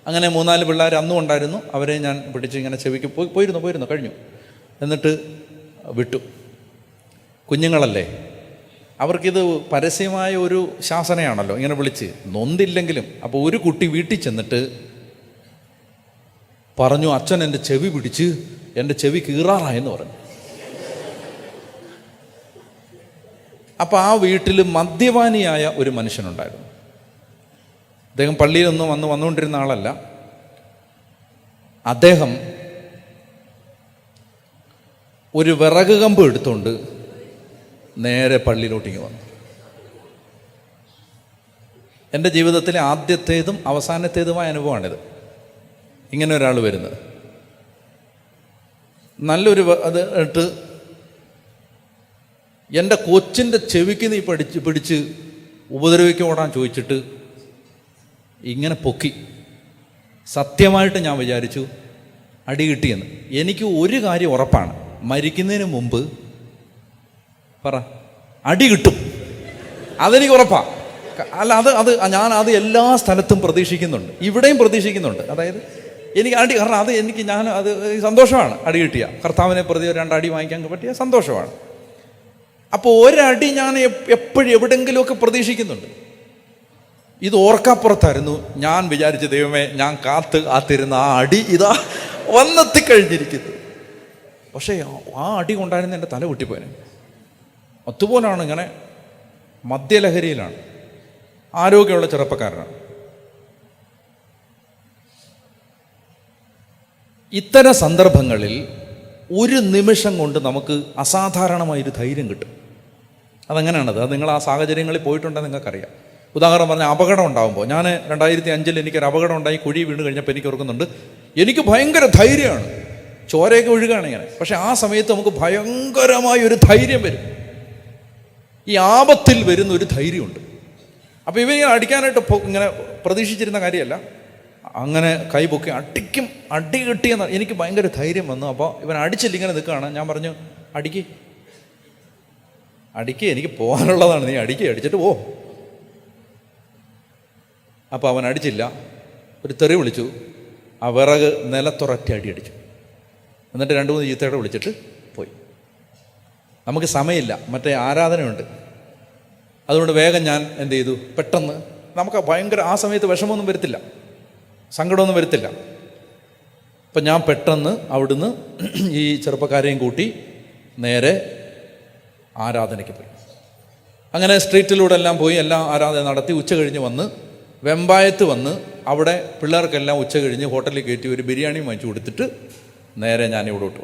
അങ്ങനെ 3-4 പിള്ളേർ അന്നും ഉണ്ടായിരുന്നു. അവരെ ഞാൻ പിടിച്ച് ഇങ്ങനെ ചെവിക്ക് പോയിരുന്നു കഴിഞ്ഞു. എന്നിട്ട് വിട്ടു. കുഞ്ഞുങ്ങളല്ലേ, അവർക്കിത് പരസ്യമായ ഒരു ശാസനയാണല്ലോ, ഇങ്ങനെ വിളിച്ച് നൊന്തില്ലെങ്കിലും. അപ്പോൾ ഒരു കുട്ടി വീട്ടിൽ ചെന്നിട്ട് പറഞ്ഞു, അച്ഛൻ എൻ്റെ ചെവി പിടിച്ച് എൻ്റെ ചെവി കീറാറായെന്ന് പറഞ്ഞു. അപ്പോൾ ആ വീട്ടിൽ മദ്യപാനിയായ ഒരു മനുഷ്യനുണ്ടായിരുന്നു. അദ്ദേഹം പള്ളിയിലൊന്നും വന്നുകൊണ്ടിരുന്ന ആളല്ല. അദ്ദേഹം ഒരു വിറക് കമ്പ് എടുത്തുകൊണ്ട് നേരെ പള്ളിയിലോട്ടിങ്ങ് വന്നു. എൻ്റെ ജീവിതത്തിലെ ആദ്യത്തേതും അവസാനത്തേതുമായ അനുഭവമാണിത്, ഇങ്ങനെ ഒരാൾ വരുന്നത്. നല്ലൊരു അത് ഇട്ട് എൻ്റെ കൊച്ചിൻ്റെ ചെവിക്ക് നീ പിടിച്ച് ഉപദ്രവിക്ക് ഓടാൻ ചോദിച്ചിട്ട് ഇങ്ങനെ പൊക്കി. സത്യമായിട്ട് ഞാൻ വിചാരിച്ചു അടി കിട്ടിയെന്ന്. എനിക്ക് ഒരു കാര്യം ഉറപ്പാണ്, മരിക്കുന്നതിന് മുമ്പ് അടി കിട്ടും. അതെനിക്ക് ഉറപ്പാണ്. അല്ല, ഞാൻ എല്ലാ സ്ഥലത്തും പ്രതീക്ഷിക്കുന്നുണ്ട്, ഇവിടെയും പ്രതീക്ഷിക്കുന്നുണ്ട്. അതായത് എനിക്ക് അടി, കാരണം അത് സന്തോഷമാണ്. അടി കിട്ടിയ കർത്താവിനെ പ്രതി 2 അടി വാങ്ങിക്കാൻ പറ്റിയ സന്തോഷമാണ്. അപ്പോൾ ഒരടി ഞാൻ എപ്പോഴും എവിടെയെങ്കിലുമൊക്കെ പ്രതീക്ഷിക്കുന്നുണ്ട്. ഇത് ഓർക്കാപ്പുറത്തായിരുന്നു. ഞാൻ വിചാരിച്ച, ദൈവമേ, ഞാൻ കാത്തിരുന്ന ആ അടി ഇതാ വന്നെത്തിക്കഴിഞ്ഞിരിക്കുന്നു. പക്ഷേ ആ അടി കൊണ്ടായിരുന്നു എൻ്റെ തല പൊട്ടിപ്പോയനെ. അതുപോലാണ്. ഇങ്ങനെ മദ്യലഹരിയിലാണ്, ആരോഗ്യമുള്ള ചെറുപ്പക്കാരനാണ്. ഇത്തരം സന്ദർഭങ്ങളിൽ ഒരു നിമിഷം കൊണ്ട് നമുക്ക് അസാധാരണമായൊരു ധൈര്യം കിട്ടും. അതെങ്ങനെയാണത്? അത് നിങ്ങൾ ആ സാഹചര്യങ്ങളിൽ പോയിട്ടുണ്ടെന്ന് നിങ്ങൾക്കറിയാം. ഉദാഹരണം പറഞ്ഞാൽ, അപകടം ഉണ്ടാകുമ്പോൾ, ഞാൻ 2005 എനിക്കൊരു അപകടം ഉണ്ടായി, കുഴി വീണ് കഴിഞ്ഞപ്പോൾ എനിക്ക് ഓർക്കുന്നുണ്ട്, എനിക്ക് ഭയങ്കര ധൈര്യമാണ്, ചോരയൊക്കെ ഒഴുകുകയാണ് ഇങ്ങനെ. പക്ഷെ ആ സമയത്ത് നമുക്ക് ഭയങ്കരമായൊരു ധൈര്യം വരും. ഈ ആപത്തിൽ വരുന്ന ഒരു ധൈര്യമുണ്ട്. അപ്പോൾ ഇവനിങ്ങനെ അടിക്കാനായിട്ട് ഇങ്ങനെ പ്രതീക്ഷിച്ചിരുന്ന കാര്യമല്ല. അങ്ങനെ കൈ പൊക്കി അടി കിട്ടിയെന്ന് എനിക്ക് ഭയങ്കര ധൈര്യം വന്നു. അപ്പോൾ ഇവൻ അടിച്ചില്ല, ഇങ്ങനെ നിൽക്കുകയാണ്. ഞാൻ പറഞ്ഞു, അടിക്ക്, എനിക്ക് പോകാനുള്ളതാണ്, നീ അടിച്ചിട്ട് പോ. അപ്പോൾ അവൻ അടിച്ചില്ല, ഒരു തെറി വിളിച്ചു, ആ വിറക് നിലത്തൊരൊറ്റ അടി അടിച്ചു. എന്നിട്ട് 2-3 ചീത്തയോടെ വിളിച്ചിട്ട് പോയി. നമുക്ക് സമയമില്ല, മറ്റേ ആരാധനയുണ്ട്. അതുകൊണ്ട് വേഗം ഞാൻ എന്ത് ചെയ്തു, പെട്ടെന്ന്, നമുക്ക് ഭയങ്കര ആ സമയത്ത് വിഷമമൊന്നും വരത്തില്ല, സങ്കടമൊന്നും വരത്തില്ല. അപ്പം ഞാൻ പെട്ടെന്ന് അവിടുന്ന് ഈ ചെറുപ്പക്കാരെയും കൂട്ടി നേരെ ആരാധനയ്ക്ക് പോയി. അങ്ങനെ സ്ട്രീറ്റിലൂടെ എല്ലാം പോയി, എല്ലാം ആരാധന നടത്തി. ഉച്ച കഴിഞ്ഞ് വന്ന് വെമ്പായത്ത് വന്ന് അവിടെ പിള്ളേർക്കെല്ലാം ഉച്ച കഴിഞ്ഞ് ഹോട്ടലിൽ കയറ്റി ഒരു ബിരിയാണി വാങ്ങിച്ചു കൊടുത്തിട്ട് നേരെ ഞാൻ ഇവിടോട്ട്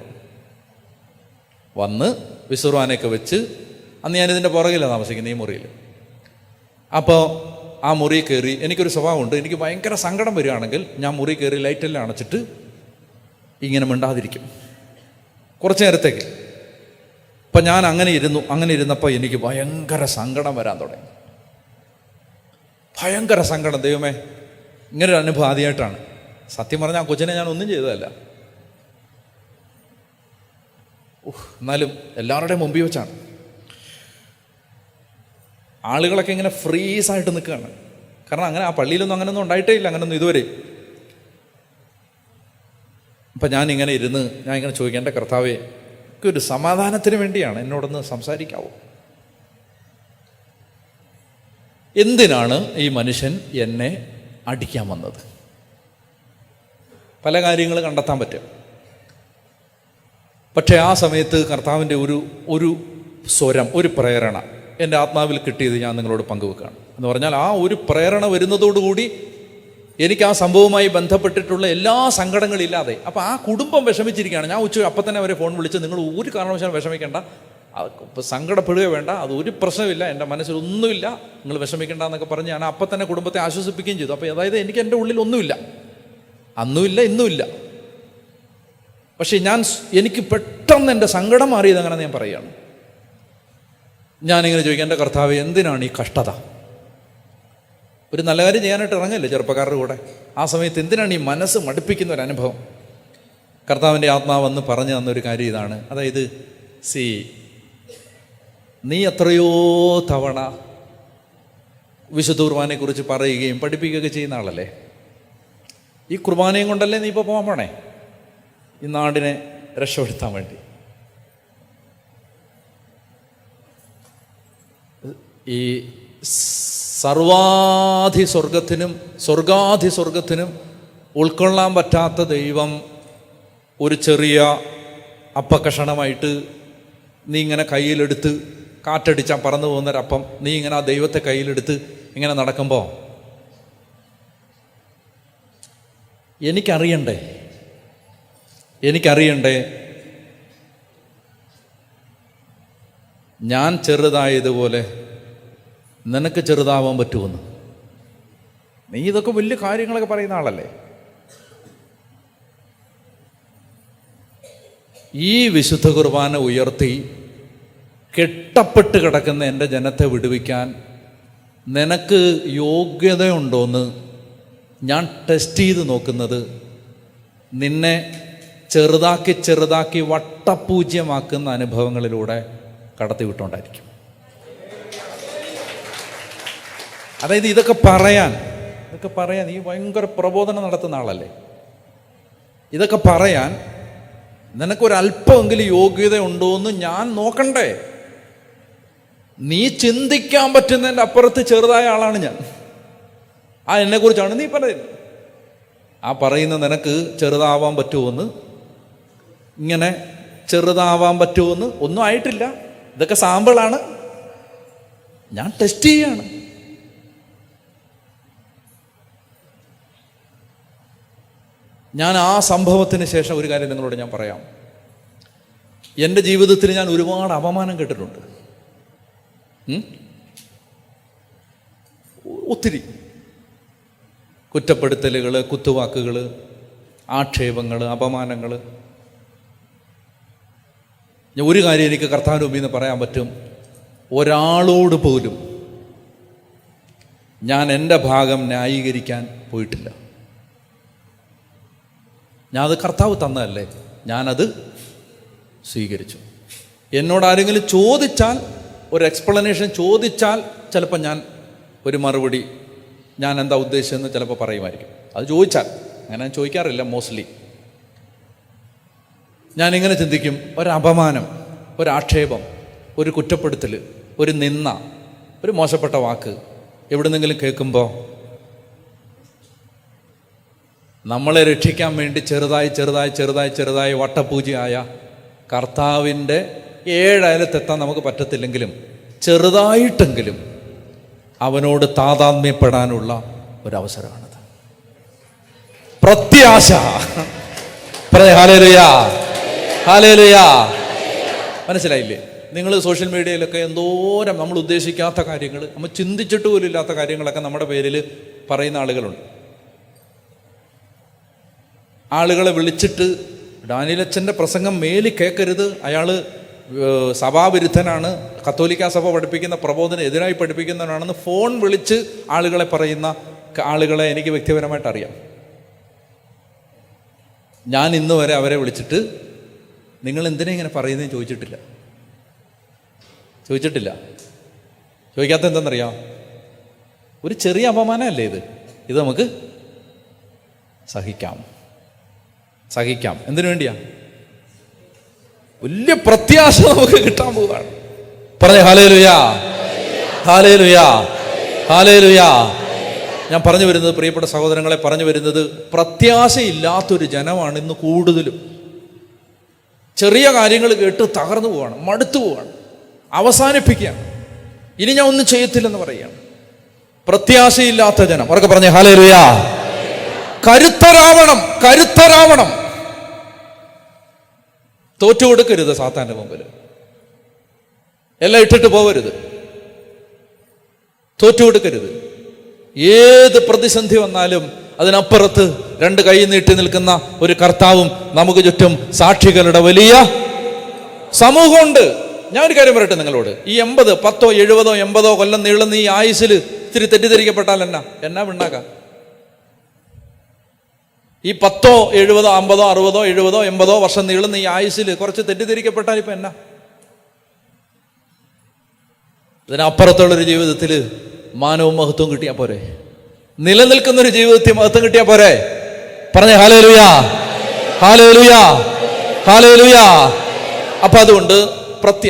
വന്ന് വിസുർവാനയൊക്കെ വെച്ച്, അന്ന് ഞാനിതിൻ്റെ പുറകിലാണ് താമസിക്കുന്നത്, ഈ മുറിയിൽ. അപ്പോൾ ആ മുറി കയറി, എനിക്കൊരു സ്വഭാവമുണ്ട്, എനിക്ക് ഭയങ്കര സങ്കടം വരികയാണെങ്കിൽ ഞാൻ മുറി കയറി ലൈറ്റെല്ലാം അണച്ചിട്ട് ഇങ്ങനെ മിണ്ടാതിരിക്കും കുറച്ച് നേരത്തേക്ക്. അപ്പം ഞാൻ അങ്ങനെ ഇരുന്നപ്പോൾ എനിക്ക് ഭയങ്കര സങ്കടം വരാൻ തുടങ്ങി. ഭയങ്കര സങ്കടം. ദൈവമേ, ഇങ്ങനൊരു അനുഭവം ആദ്യമായിട്ടാണ്. സത്യം പറഞ്ഞാൽ ആ കൊച്ചിനെ ഞാൻ ഒന്നും ചെയ്തതല്ല. എന്നാലും എല്ലാവരുടെയും മുമ്പിൽ വെച്ചാണ്. ആളുകളൊക്കെ ഇങ്ങനെ ഫ്രീസായിട്ട് നിൽക്കുകയാണ്. കാരണം അങ്ങനെ ആ പള്ളിയിലൊന്നും അങ്ങനെയൊന്നും ഉണ്ടായിട്ടേ ഇല്ല, അങ്ങനെയൊന്നും ഇതുവരെ. അപ്പം ഞാൻ ഇങ്ങനെ ചോദിക്കാം, എൻ്റെ കർത്താവേ, ഒരു സമാധാനത്തിന് വേണ്ടിയാണ്, എന്നോടൊന്ന് സംസാരിക്കാവോ? എന്തിനാണ് ഈ മനുഷ്യൻ എന്നെ അടിക്കാൻ വന്നത്? പല കാര്യങ്ങൾ കണ്ടെത്താൻ പറ്റും. പക്ഷേ ആ സമയത്ത് കർത്താവിൻ്റെ ഒരു സ്വരം, ഒരു പ്രേരണ എൻ്റെ ആത്മാവിൽ കിട്ടിയത് ഞാൻ നിങ്ങളോട് പങ്കുവെക്കുകയാണ്. എന്ന് പറഞ്ഞാൽ, ആ ഒരു പ്രേരണ വരുന്നതോടുകൂടി എനിക്ക് ആ സംഭവവുമായി ബന്ധപ്പെട്ടിട്ടുള്ള എല്ലാ സങ്കടങ്ങളില്ലാതെ, അപ്പോൾ ആ കുടുംബം വിഷമിച്ചിരിക്കുകയാണ്. ഞാൻ അപ്പം തന്നെ അവരെ ഫോൺ വിളിച്ച്, നിങ്ങൾ ഒരു കാരണവശാലും വിഷമിക്കേണ്ട, സങ്കടപ്പെടുകയോ വേണ്ട, അത് ഒരു പ്രശ്നമില്ല, എൻ്റെ മനസ്സിലൊന്നുമില്ല, നിങ്ങൾ വിഷമിക്കേണ്ട എന്നൊക്കെ പറഞ്ഞ് ഞാൻ അപ്പം തന്നെ കുടുംബത്തെ ആശ്വസിപ്പിക്കുകയും ചെയ്തു. അപ്പോൾ അതായത് എനിക്ക് എൻ്റെ ഉള്ളിൽ ഒന്നുമില്ല, അന്നുമില്ല ഇന്നുമില്ല. പക്ഷേ എനിക്ക് പെട്ടെന്ന് എൻ്റെ സങ്കടം മാറിയത് അങ്ങനെ ഞാൻ പറയുകയാണ്. ഞാനിങ്ങനെ ചോദിക്കാം, എൻ്റെ കർത്താവ്, എന്തിനാണ് ഈ കഷ്ടത? ഒരു നല്ല കാര്യം ചെയ്യാനായിട്ട് ഇറങ്ങല്ലേ ചെറുപ്പക്കാരുടെ കൂടെ. ആ സമയത്ത് എന്തിനാണ് ഈ മനസ്സ് മടുപ്പിക്കുന്ന ഒരു അനുഭവം? കർത്താവിൻ്റെ ആത്മാവ് വന്ന് പറഞ്ഞു തന്നൊരു കാര്യം ഇതാണ്. അതായത്, നീ എത്രയോ തവണ വിശുദ്ധ കുർബാനയെക്കുറിച്ച് പറയുകയും പഠിപ്പിക്കുകയൊക്കെ ചെയ്യുന്ന ആളല്ലേ. ഈ കുർബാനയും കൊണ്ടല്ലേ നീ ഇപ്പോൾ പോകാൻ പോണേ, ഈ നാടിനെ രക്ഷപ്പെടുത്താൻ വേണ്ടി. ഈ സ്വർഗാധിസ്വർഗത്തിനും ഉൾക്കൊള്ളാൻ പറ്റാത്ത ദൈവം ഒരു ചെറിയ അപ്പക്കഷണമായിട്ട് നീ ഇങ്ങനെ കയ്യിലെടുത്ത്, കാറ്റടിച്ചാൽ പറന്നു പോകുന്നൊരപ്പം, നീ ഇങ്ങനെ ആ ദൈവത്തെ കയ്യിലെടുത്ത് ഇങ്ങനെ നടക്കുമ്പോൾ എനിക്കറിയണ്ടേ ഞാൻ ചെറുതായതുപോലെ നിനക്ക് ചെറുതാവാൻ പറ്റുമെന്ന്. നീ ഇതൊക്കെ വലിയ കാര്യങ്ങളൊക്കെ പറയുന്ന ആളല്ലേ. ഈ വിശുദ്ധ കുർബാന ഉയർത്തി കെട്ടപ്പെട്ട് കിടക്കുന്ന എൻ്റെ ജനത്തെ വിടുവിക്കാൻ നിനക്ക് യോഗ്യതയുണ്ടോയെന്ന് ഞാൻ ടെസ്റ്റ് ചെയ്ത് നോക്കുന്നത് നിന്നെ ചെറുതാക്കി വട്ടപൂജ്യമാക്കുന്ന അനുഭവങ്ങളിലൂടെ കടത്തിവിട്ടുകൊണ്ടായിരിക്കും. അതായത് ഇതൊക്കെ പറയാൻ നീ ഭയങ്കര പ്രബോധനം നടത്തുന്ന ആളല്ലേ. ഇതൊക്കെ പറയാൻ നിനക്കൊരല്പമെങ്കിലും യോഗ്യത ഉണ്ടോ എന്ന് ഞാൻ നോക്കണ്ടേ? നീ ചിന്തിക്കാൻ പറ്റുന്നതിൻ്റെ അപ്പുറത്ത് ചെറുതായ ആളാണ് ഞാൻ. എന്നെക്കുറിച്ചാണ് നീ പറയുന്നത്. പറയുന്ന നിനക്ക് ചെറുതാവാൻ പറ്റുമെന്ന്, ഇങ്ങനെ ചെറുതാവാൻ പറ്റുമെന്ന് ഒന്നും ആയിട്ടില്ല. ഇതൊക്കെ സാമ്പിളാണ്. ഞാൻ ടെസ്റ്റ് ചെയ്യാണ്. ഞാൻ ആ സംഭവത്തിന് ശേഷം ഒരു കാര്യം നിങ്ങളോട് ഞാൻ പറയാം. എൻ്റെ ജീവിതത്തിൽ ഞാൻ ഒരുപാട് അപമാനം കേട്ടിട്ടുണ്ട്. ഒത്തിരി കുറ്റപ്പെടുത്തലുകൾ, കുത്തുവാക്കുകൾ, ആക്ഷേപങ്ങൾ, അപമാനങ്ങൾ. ഒരു കാര്യം എനിക്ക് കർത്താവിന് മുമ്പിൽ നിന്ന് പറയാൻ പറ്റും. ഒരാളോട് പോലും ഞാൻ എൻ്റെ ഭാഗം ന്യായീകരിക്കാൻ പോയിട്ടില്ല. ഞാനത് കർത്താവ് തന്നതല്ലേ, ഞാനത് സ്വീകരിച്ചു. എന്നോട് ആരെങ്കിലും ചോദിച്ചാൽ, ഒരു എക്സ്പ്ലനേഷൻ ചോദിച്ചാൽ, ചിലപ്പോൾ ഞാൻ ഒരു മറുപടി ഞാൻ എന്താ ഉദ്ദേശിച്ചതെന്ന് ചിലപ്പോൾ പറയുമായിരിക്കും. അത് ചോദിച്ചാൽ, അങ്ങനെ ഞാൻ ചോദിക്കാറില്ല മോസ്റ്റ്ലി. ഞാനിങ്ങനെ ചിന്തിക്കും, ഒരപമാനം, ഒരാക്ഷേപം, ഒരു കുറ്റപ്പെടുത്തൽ, ഒരു നിന്ദ, ഒരു മോശപ്പെട്ട വാക്ക് എവിടുന്നെങ്കിലും കേൾക്കുമ്പോൾ നമ്മളെ രക്ഷിക്കാൻ വേണ്ടി ചെറുതായി വട്ടപൂജയായ കർത്താവിൻ്റെ 7 അയലത്തെത്താൻ നമുക്ക് പറ്റത്തില്ലെങ്കിലും ചെറുതായിട്ടെങ്കിലും അവനോട് താതാത്മ്യപ്പെടാനുള്ള ഒരവസരമാണത്. പ്രത്യാശ. Hallelujah, hallelujah. മനസ്സിലായില്ലേ? നിങ്ങൾ സോഷ്യൽ മീഡിയയിലൊക്കെ എന്തോരം നമ്മൾ ഉദ്ദേശിക്കാത്ത കാര്യങ്ങൾ, നമ്മൾ ചിന്തിച്ചിട്ട് പോലും ഇല്ലാത്ത കാര്യങ്ങളൊക്കെ നമ്മുടെ പേരിൽ പറയുന്ന ആളുകളുണ്ട്. ആളുകളെ വിളിച്ചിട്ട് ഡാനിയലച്ചൻ്റെ പ്രസംഗം മേലി കേൾക്കരുത്, അയാൾ സഭാവിരുദ്ധനാണ്, കത്തോലിക്ക സഭ പഠിപ്പിക്കുന്ന പ്രബോധന എതിരായി പഠിപ്പിക്കുന്നവനാണെന്ന് ഫോൺ വിളിച്ച് ആളുകളെ പറയുന്ന ആളുകളെ എനിക്ക് വ്യക്തിപരമായിട്ട് അറിയാം. ഞാൻ ഇന്ന് വരെ അവരെ വിളിച്ചിട്ട് നിങ്ങൾ എന്തിനാ ഇങ്ങനെ പറയുന്നതെന്ന് ചോദിച്ചിട്ടില്ല. ചോദിക്കാത്ത എന്താണെന്നറിയാം? ഒരു ചെറിയ അപമാനമല്ലേ ഇത് നമുക്ക് സഹിക്കാം. എന്തിനു വേണ്ടിയാ? വലിയ പ്രത്യാശ നമുക്ക് കിട്ടാൻ പോവുകയാണ്. പറഞ്ഞേ ഹല്ലേലൂയ, ഹല്ലേലൂയ, ഹല്ലേലൂയ. ഞാൻ പറഞ്ഞു വരുന്നത്, പ്രിയപ്പെട്ട സഹോദരങ്ങളെ, പറഞ്ഞു വരുന്നത്, പ്രത്യാശയില്ലാത്തൊരു ജനമാണ് ഇന്ന് കൂടുതലും. ചെറിയ കാര്യങ്ങൾ കേട്ട് തകർന്നു പോവാണ്, മടുത്തു പോവാണ്, അവസാനിപ്പിക്കുകയാണ്. ഇനി ഞാൻ ഒന്നും ചെയ്യത്തില്ലെന്ന് പറയുകയാണ്. പ്രത്യാശയില്ലാത്ത ജനം. അവർക്ക് പറഞ്ഞേ ഹല്ലേലൂയ. കരുത്തരാവണം. തോറ്റുകൊടുക്കരുത് സാത്താന്റെ മുമ്പിൽ. എല്ലാം ഇട്ടിട്ട് പോവരുത്, തോറ്റുകൊടുക്കരുത്. ഏത് പ്രതിസന്ധി വന്നാലും അതിനപ്പുറത്ത് 2 കൈ നീട്ടി നിൽക്കുന്ന ഒരു കർത്താവും നമുക്ക് ചുറ്റും സാക്ഷികളുടെ വലിയ സമൂഹമുണ്ട്. ഞാൻ ഒരു കാര്യം പറയട്ടെ നിങ്ങളോട്. ഈ 80, 10, 70, 80 കൊല്ലം നീളുന്ന ഈ ആയുസ്സിൽ ഇത്തിരി തെറ്റിദ്ധരിക്കപ്പെട്ടാൽ എന്നാ ഉണ്ടാക്കാം? ഈ 10, 70, 50, 60, 70, 80 വർഷം നീളുന്ന ഈ ആയുസ്സിൽ കുറച്ച് തെറ്റിദ്ധരിക്കപ്പെട്ടാൽ ഇപ്പം എന്നാ? ഇതിനപ്പുറത്തുള്ളൊരു ജീവിതത്തിൽ മാനവും മഹത്വം കിട്ടിയാൽ പോരെ? നിലനിൽക്കുന്നൊരു ജീവിതത്തിൽ മഹത്വം കിട്ടിയാൽ പോരെ? പറഞ്ഞേ ഹല്ലേലൂയ, ഹല്ലേലൂയ, ഹല്ലേലൂയ. അപ്പം അതുകൊണ്ട്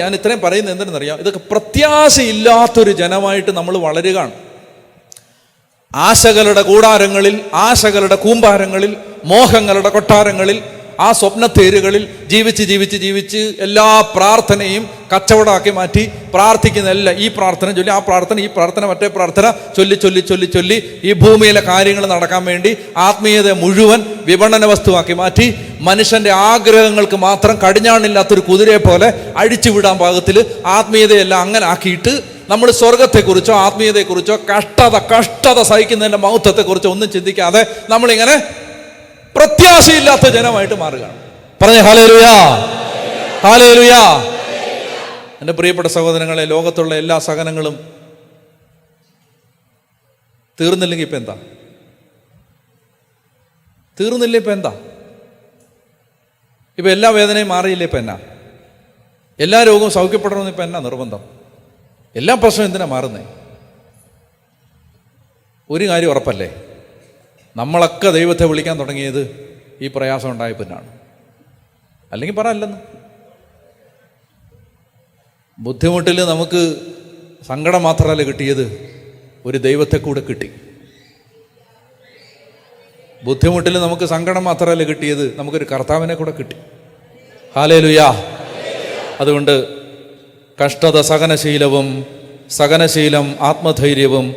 ഞാൻ ഇത്രയും പറയുന്നത് എന്തെന്നറിയാം, ഇതൊക്കെ പ്രത്യാശയില്ലാത്തൊരു ജനമായിട്ട് നമ്മൾ വളരുകയാണ്. ആശകളുടെ കൂടാരങ്ങളിൽ, ആശകളുടെ കൂമ്പാരങ്ങളിൽ, മോഹങ്ങളുടെ കൊട്ടാരങ്ങളിൽ, ആ സ്വപ്നത്തേരുകളിൽ ജീവിച്ച് എല്ലാ പ്രാർത്ഥനയും കച്ചവടമാക്കി മാറ്റി പ്രാർത്ഥിക്കുന്നതല്ല. ഈ പ്രാർത്ഥന ചൊല്ലി, ആ പ്രാർത്ഥന, ഈ പ്രാർത്ഥന, മറ്റേ പ്രാർത്ഥന ചൊല്ലി ഈ ഭൂമിയിലെ കാര്യങ്ങൾ നടക്കാൻ വേണ്ടി ആത്മീയത മുഴുവൻ വിപണന വസ്തുവാക്കി മാറ്റി മനുഷ്യന്റെ ആഗ്രഹങ്ങൾക്ക് മാത്രം കടിഞ്ഞാണില്ലാത്തൊരു കുതിരയെ പോലെ അഴിച്ചുവിടാൻ പാകത്തിൽ ആത്മീയതയെല്ലാം അങ്ങനെ ആക്കിയിട്ട് നമ്മൾ സ്വർഗത്തെക്കുറിച്ചോ ആത്മീയതയെക്കുറിച്ചോ കഷ്ടത സഹിക്കുന്നതിൻ്റെ മഹത്വത്തെക്കുറിച്ചോ ഒന്നും ചിന്തിക്കാതെ നമ്മളിങ്ങനെ പ്രത്യാശയില്ലാത്ത ജനമായിട്ട് മാറുകയാണ്. പറഞ്ഞേ ഹല്ലേലൂയ, ഹല്ലേലൂയ. എൻ്റെ പ്രിയപ്പെട്ട സഹോദരങ്ങളെ, ലോകത്തുള്ള എല്ലാ സഹനങ്ങളും തീർന്നില്ലെങ്കിൽ ഇപ്പം എന്താ? തീർന്നില്ല ഇപ്പം എന്താ? ഇപ്പം എല്ലാ വേദനയും മാറിയില്ല ഇപ്പം എന്നാ? എല്ലാ രോഗവും സൗഖ്യപ്പെടണമെന്ന് ഇപ്പം എന്നാ നിർബന്ധം? എല്ലാ പ്രശ്നവും എന്തിനാ മാറുന്നേ? ഒരു കാര്യം ഉറപ്പല്ലേ, നമ്മളൊക്കെ ദൈവത്തെ വിളിക്കാൻ തുടങ്ങിയത് ഈ പ്രയാസം ഉണ്ടായ പിന്നാണ്. അല്ലെങ്കിൽ പറ അല്ലെന്ന്. ബുദ്ധിമുട്ടിൽ നമുക്ക് സങ്കടം മാത്രമല്ല കിട്ടിയത്, ഒരു ദൈവത്തെ കൂടെ കിട്ടി. ബുദ്ധിമുട്ടിൽ നമുക്ക് സങ്കടം മാത്രമല്ല കിട്ടിയത്, നമുക്കൊരു കർത്താവിനെ കൂടെ കിട്ടി. ഹല്ലേലൂയാ. അതുകൊണ്ട് കഷ്ടത സഹനശീലവും, സഹനശീലം ആത്മധൈര്യവും,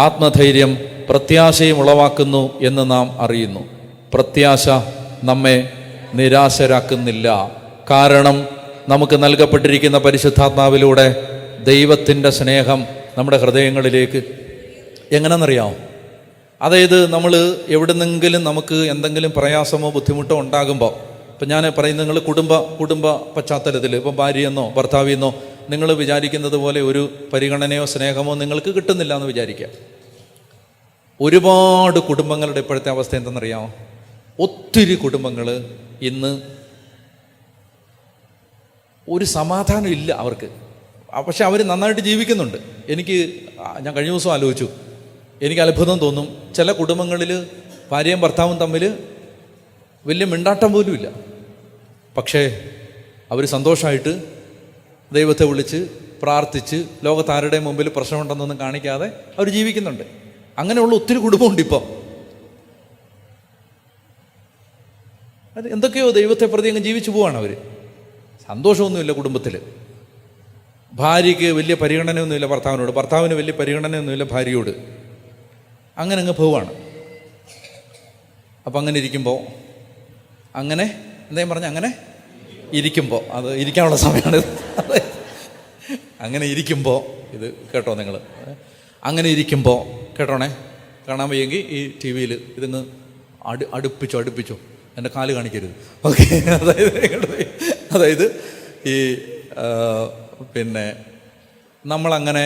ആത്മധൈര്യം പ്രത്യാശയും ഉളവാക്കുന്നു എന്ന് നാം അറിയുന്നു. പ്രത്യാശ നമ്മെ നിരാശരാക്കുന്നില്ല. കാരണം നമുക്ക് നൽകപ്പെട്ടിരിക്കുന്ന പരിശുദ്ധാത്മാവിലൂടെ ദൈവത്തിൻ്റെ സ്നേഹം നമ്മുടെ ഹൃദയങ്ങളിലേക്ക് എങ്ങനെയെന്നറിയാമോ? അതായത് നമ്മൾ എവിടുന്നെങ്കിലും നമുക്ക് എന്തെങ്കിലും പ്രയാസമോ ബുദ്ധിമുട്ടോ ഉണ്ടാകുമ്പോൾ, ഇപ്പം ഞാൻ പറയുന്നത്, നിങ്ങൾ കുടുംബ പശ്ചാത്തലത്തിൽ ഇപ്പം ഭാര്യയെന്നോ ഭർത്താവിയെന്നോ നിങ്ങൾ വിചാരിക്കുന്നത് പോലെ ഒരു പരിഗണനയോ സ്നേഹമോ നിങ്ങൾക്ക് കിട്ടുന്നില്ല എന്ന് വിചാരിക്കുക. ഒരുപാട് കുടുംബങ്ങളുടെ ഇപ്പോഴത്തെ അവസ്ഥ എന്തെന്നറിയാമോ? ഒത്തിരി കുടുംബങ്ങൾ ഇന്ന് ഒരു സമാധാനം ഇല്ല അവർക്ക്. പക്ഷെ അവർ നന്നായിട്ട് ജീവിക്കുന്നുണ്ട്. ഞാൻ കഴിഞ്ഞ ദിവസം ആലോചിച്ചു, എനിക്ക് അത്ഭുതം തോന്നും. ചില കുടുംബങ്ങളിൽ ഭാര്യയും ഭർത്താവും തമ്മിൽ വലിയ മിണ്ടാട്ടം പോലും ഇല്ല, പക്ഷേ അവർ സന്തോഷമായിട്ട് ദൈവത്തെ വിളിച്ച് പ്രാർത്ഥിച്ച് ലോകത്താരുടെ മുമ്പിൽ പ്രശ്നമുണ്ടെന്നൊന്നും കാണിക്കാതെ അവർ ജീവിക്കുന്നുണ്ട്. അങ്ങനെയുള്ള ഒത്തിരി കുടുംബമുണ്ട് ഇപ്പോൾ. അത് എന്തൊക്കെയോ ദൈവത്തെ പ്രതി അങ്ങ് ജീവിച്ചു പോവാണ് അവർ. സന്തോഷമൊന്നുമില്ല കുടുംബത്തിൽ. ഭാര്യയ്ക്ക് വലിയ പരിഗണനയൊന്നുമില്ല ഭർത്താവിനോട്, ഭർത്താവിന് വലിയ പരിഗണനയൊന്നുമില്ല ഭാര്യയോട്. അങ്ങനെ അങ്ങ് പോവാണ്. അപ്പം അങ്ങനെ ഇരിക്കുമ്പോൾ, അങ്ങനെ ഇരിക്കുമ്പോൾ, അത് ഇരിക്കാനുള്ള സമയമാണ്. അങ്ങനെ ഇരിക്കുമ്പോൾ, ഇത് കേട്ടോ നിങ്ങൾ, അങ്ങനെ ഇരിക്കുമ്പോൾ കേട്ടോണേ, കാണാൻ വയ്യെങ്കിൽ ഈ ടി വിയിൽ ഇതിങ്ങ് അടുപ്പിച്ചോ, എൻ്റെ കാല് കാണിക്കരുത്, ഓക്കെ? അതായത് ഈ പിന്നെ നമ്മളങ്ങനെ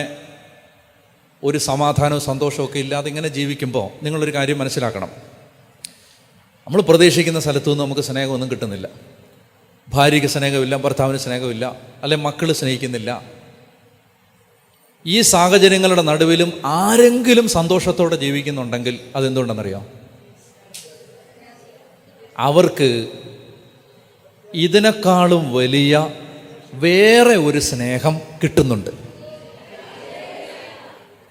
ഒരു സമാധാനവും സന്തോഷമൊക്കെ ഇല്ലാതെ ഇങ്ങനെ ജീവിക്കുമ്പോൾ നിങ്ങളൊരു കാര്യം മനസ്സിലാക്കണം. നമ്മൾ പ്രതീക്ഷിക്കുന്ന സ്ഥലത്തു നിന്ന് നമുക്ക് സ്നേഹമൊന്നും കിട്ടുന്നില്ല. ഭാര്യയ്ക്ക് സ്നേഹമില്ല, ഭർത്താവിന് സ്നേഹമില്ല, അല്ലെ മക്കൾ സ്നേഹിക്കുന്നില്ല. ഈ സാഹചര്യങ്ങളുടെ നടുവിലും ആരെങ്കിലും സന്തോഷത്തോടെ ജീവിക്കുന്നുണ്ടെങ്കിൽ അതെന്തുകൊണ്ടെന്നറിയാം? അവർക്ക് ഇതിനേക്കാളും വലിയ വേറെ ഒരു സ്നേഹം കിട്ടുന്നുണ്ട്.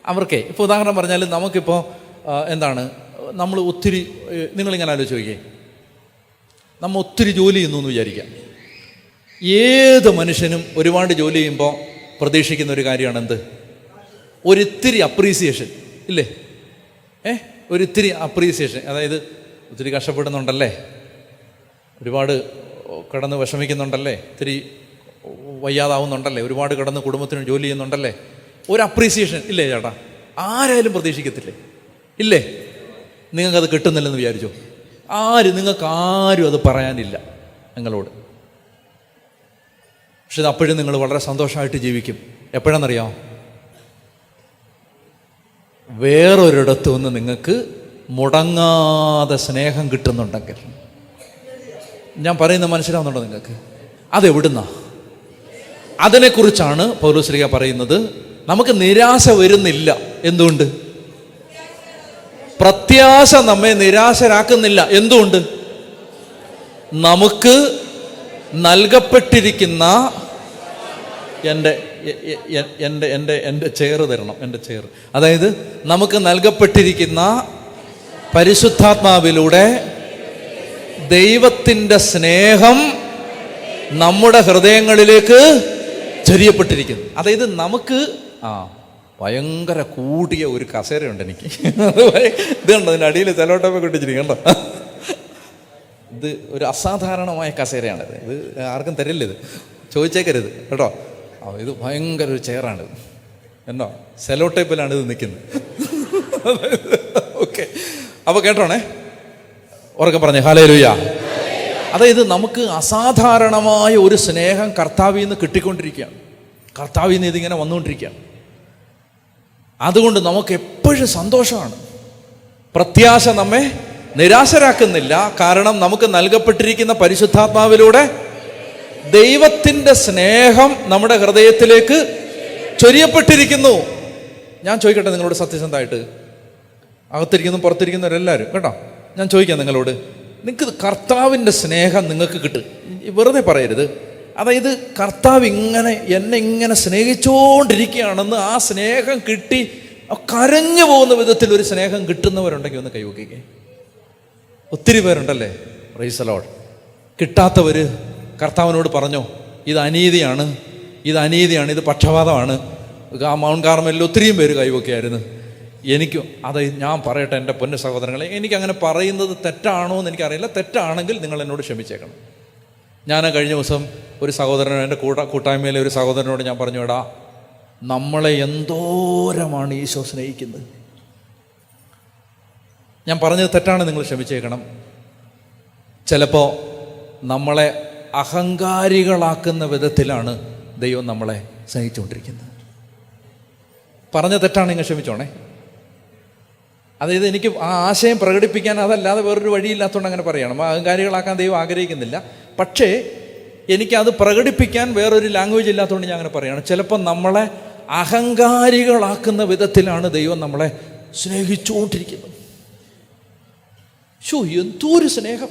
അവർക്കേ ഇപ്പോൾ ഉദാഹരണം പറഞ്ഞാൽ, നമുക്കിപ്പോൾ നമ്മൾ ഒത്തിരി, നിങ്ങളിങ്ങനെ ആലോചിച്ച് നോക്കിയേ, നമ്മൾ ഒത്തിരി ജോലി ചെയ്യുന്നു എന്ന് വിചാരിക്കാം. ഏത് മനുഷ്യനും ഒരുപാട് ജോലി ചെയ്യുമ്പോൾ പ്രതീക്ഷിക്കുന്ന ഒരു കാര്യമാണ് എന്ത്? ഒരിത്തിരി അപ്രീസിയേഷൻ ഇല്ലേ? ഒരിത്തിരി അപ്രീസിയേഷൻ. അതായത് ഒത്തിരി കഷ്ടപ്പെടുന്നുണ്ടല്ലേ, ഒരുപാട് കിടന്ന് വിഷമിക്കുന്നുണ്ടല്ലേ, ഇത്തിരി വയ്യാതാവുന്നുണ്ടല്ലേ, ഒരുപാട് കിടന്ന് കുടുംബത്തിന് ജോലി ചെയ്യുന്നുണ്ടല്ലേ, ഒരു അപ്രീസിയേഷൻ ഇല്ലേ ചേട്ടാ? ആരായാലും പ്രതീക്ഷിക്കത്തില്ലേ? ഇല്ലേ? നിങ്ങൾക്കത് കിട്ടുന്നില്ലെന്ന് വിചാരിച്ചോ? നിങ്ങൾക്കാരും അത് പറയാനില്ല നിങ്ങളോട്. പക്ഷെ ഇത് അപ്പോഴും നിങ്ങൾ വളരെ സന്തോഷമായിട്ട് ജീവിക്കും. എപ്പോഴാണെന്നറിയാമോ? വേറൊരിടത്തു നിന്ന് നിങ്ങൾക്ക് മുടങ്ങാതെ സ്നേഹം കിട്ടുന്നുണ്ടെങ്കിൽ. ഞാൻ പറയുന്നത് മനസ്സിലാവുന്നുണ്ടോ നിങ്ങൾക്ക്? അതെവിടുന്നാ? അതിനെക്കുറിച്ചാണ് പൗലോസ് പറയുന്നത്. നമുക്ക് നിരാശ വരുന്നില്ല. എന്തുകൊണ്ട്? പ്രത്യാശ നമ്മെ നിരാശരാക്കുന്നില്ല. എന്തുകൊണ്ട്? നമുക്ക് നൽകപ്പെട്ടിരിക്കുന്ന എൻ്റെ ചെയർ തരണം, എൻ്റെ ചെയർ. അതായത് നമുക്ക് നൽകപ്പെട്ടിരിക്കുന്ന പരിശുദ്ധാത്മാവിലൂടെ ദൈവത്തിൻ്റെ സ്നേഹം നമ്മുടെ ഹൃദയങ്ങളിലേക്ക് ചൊരിയപ്പെട്ടിരിക്കുന്നു. അതായത് നമുക്ക് ഭയങ്കര കൂടിയ ഒരു കസേരയുണ്ട് എനിക്ക്. ഇത് കണ്ടോ, അതിൻ്റെ അടിയിൽ ചെലോട്ടൊക്കെ കിട്ടിച്ചിരിക്കും കണ്ടോ? ഇത് ഒരു അസാധാരണമായ കസേരയാണിത്. ഇത് ആർക്കും തരില്ല, ഇത് ചോദിച്ചേക്കരുത് കേട്ടോ. ഇത് ഭയങ്കര ഒരു ചെയറാണിത് എന്നോ, സെലോ ടേപ്പിലാണ് ഇത് നിൽക്കുന്നത്. ഓക്കെ, അപ്പോൾ കേട്ടോണേ, ഉറക്കെ പറഞ്ഞേ ഹല്ലേലൂയ. അതായത് നമുക്ക് അസാധാരണമായ ഒരു സ്നേഹം കർത്താവിൽ നിന്ന് കിട്ടിക്കൊണ്ടിരിക്കുകയാണ്. കർത്താവിൽ നിന്ന് ഇതിങ്ങനെ വന്നുകൊണ്ടിരിക്കുകയാണ്. അതുകൊണ്ട് നമുക്ക് എപ്പോഴും സന്തോഷമാണ്. പ്രത്യാശ നമ്മെ നിരാശരാക്കുന്നില്ല. കാരണം നമുക്ക് നൽകപ്പെട്ടിരിക്കുന്ന പരിശുദ്ധാത്മാവിലൂടെ ദൈവത്തിൻ്റെ സ്നേഹം നമ്മുടെ ഹൃദയത്തിലേക്ക് ചൊരിയപ്പെട്ടിരിക്കുന്നു. ഞാൻ ചോദിക്കട്ടെ നിങ്ങളോട് സത്യസന്ധമായിട്ട്, അകത്തിരിക്കുന്നു പുറത്തിരിക്കുന്നവരെല്ലാവരും കേട്ടോ. ഞാൻ ചോദിക്കാം നിങ്ങളോട്, നിങ്ങൾക്ക് കർത്താവിൻ്റെ സ്നേഹം നിങ്ങൾക്ക് കിട്ടും, വെറുതെ പറയരുത്. അതായത് കർത്താവ് എന്നെ ഇങ്ങനെ സ്നേഹിച്ചുകൊണ്ടിരിക്കുകയാണെന്ന്, ആ സ്നേഹം കിട്ടി കരഞ്ഞു പോകുന്ന വിധത്തിൽ ഒരു സ്നേഹം കിട്ടുന്നവരുണ്ടെങ്കിൽ ഒന്ന് കൈവക്കിക്കേ. ഒത്തിരി പേരുണ്ടല്ലേ, പ്രൈസ് ദി ലോർഡ്. കിട്ടാത്തവർ കർത്താവിനോട് പറഞ്ഞോ, ഇത് അനീതിയാണ്, ഇത് പക്ഷപാതമാണ്. ആ മൗണ്ട് കാർമലിൽ ഒത്തിരിയും പേര് കൈവക്കിയായിരുന്നു. എനിക്കും അത് ഞാൻ പറയട്ടെ എൻ്റെ പൊന്നു സഹോദരങ്ങളെ, എനിക്കങ്ങനെ പറയുന്നത് തെറ്റാണോ എന്ന് എനിക്കറിയില്ല. തെറ്റാണെങ്കിൽ നിങ്ങൾ എന്നോട് ക്ഷമിച്ചേക്കണം. ഞാൻ കഴിഞ്ഞ ദിവസം ഒരു സഹോദരനോട്, എൻ്റെ കൂട്ടായ്മയിലെ ഒരു സഹോദരനോട് ഞാൻ പറഞ്ഞു, എടാ നമ്മളെ എന്തോരമാണ് ഈശോ സ്നേഹിക്കുന്നത്. ഞാൻ പറഞ്ഞത് തെറ്റാണ്, നിങ്ങൾ ക്ഷമിച്ചേക്കണം. ചിലപ്പോൾ നമ്മളെ അഹങ്കാരികളാക്കുന്ന വിധത്തിലാണ് ദൈവം നമ്മളെ സ്നേഹിച്ചുകൊണ്ടിരിക്കുന്നത്. പറഞ്ഞ തെറ്റാണ്, നിങ്ങൾ ക്ഷമിച്ചോണേ. അതായത് എനിക്ക് ആ ആശയം പ്രകടിപ്പിക്കാൻ അതല്ലാതെ വേറൊരു വഴിയില്ലാത്തതുകൊണ്ട് അങ്ങനെ പറയണം. അഹങ്കാരികളാക്കാൻ ദൈവം ആഗ്രഹിക്കുന്നില്ല. പക്ഷേ എനിക്കത് പ്രകടിപ്പിക്കാൻ വേറൊരു ലാംഗ്വേജ് ഇല്ലാത്തതുകൊണ്ട് ഞാൻ അങ്ങനെ പറയുകയാണ്. ചിലപ്പോൾ നമ്മളെ അഹങ്കാരികളാക്കുന്ന വിധത്തിലാണ് ദൈവം നമ്മളെ സ്നേഹിച്ചുകൊണ്ടിരിക്കുന്നത്. എന്തോരു സ്നേഹം!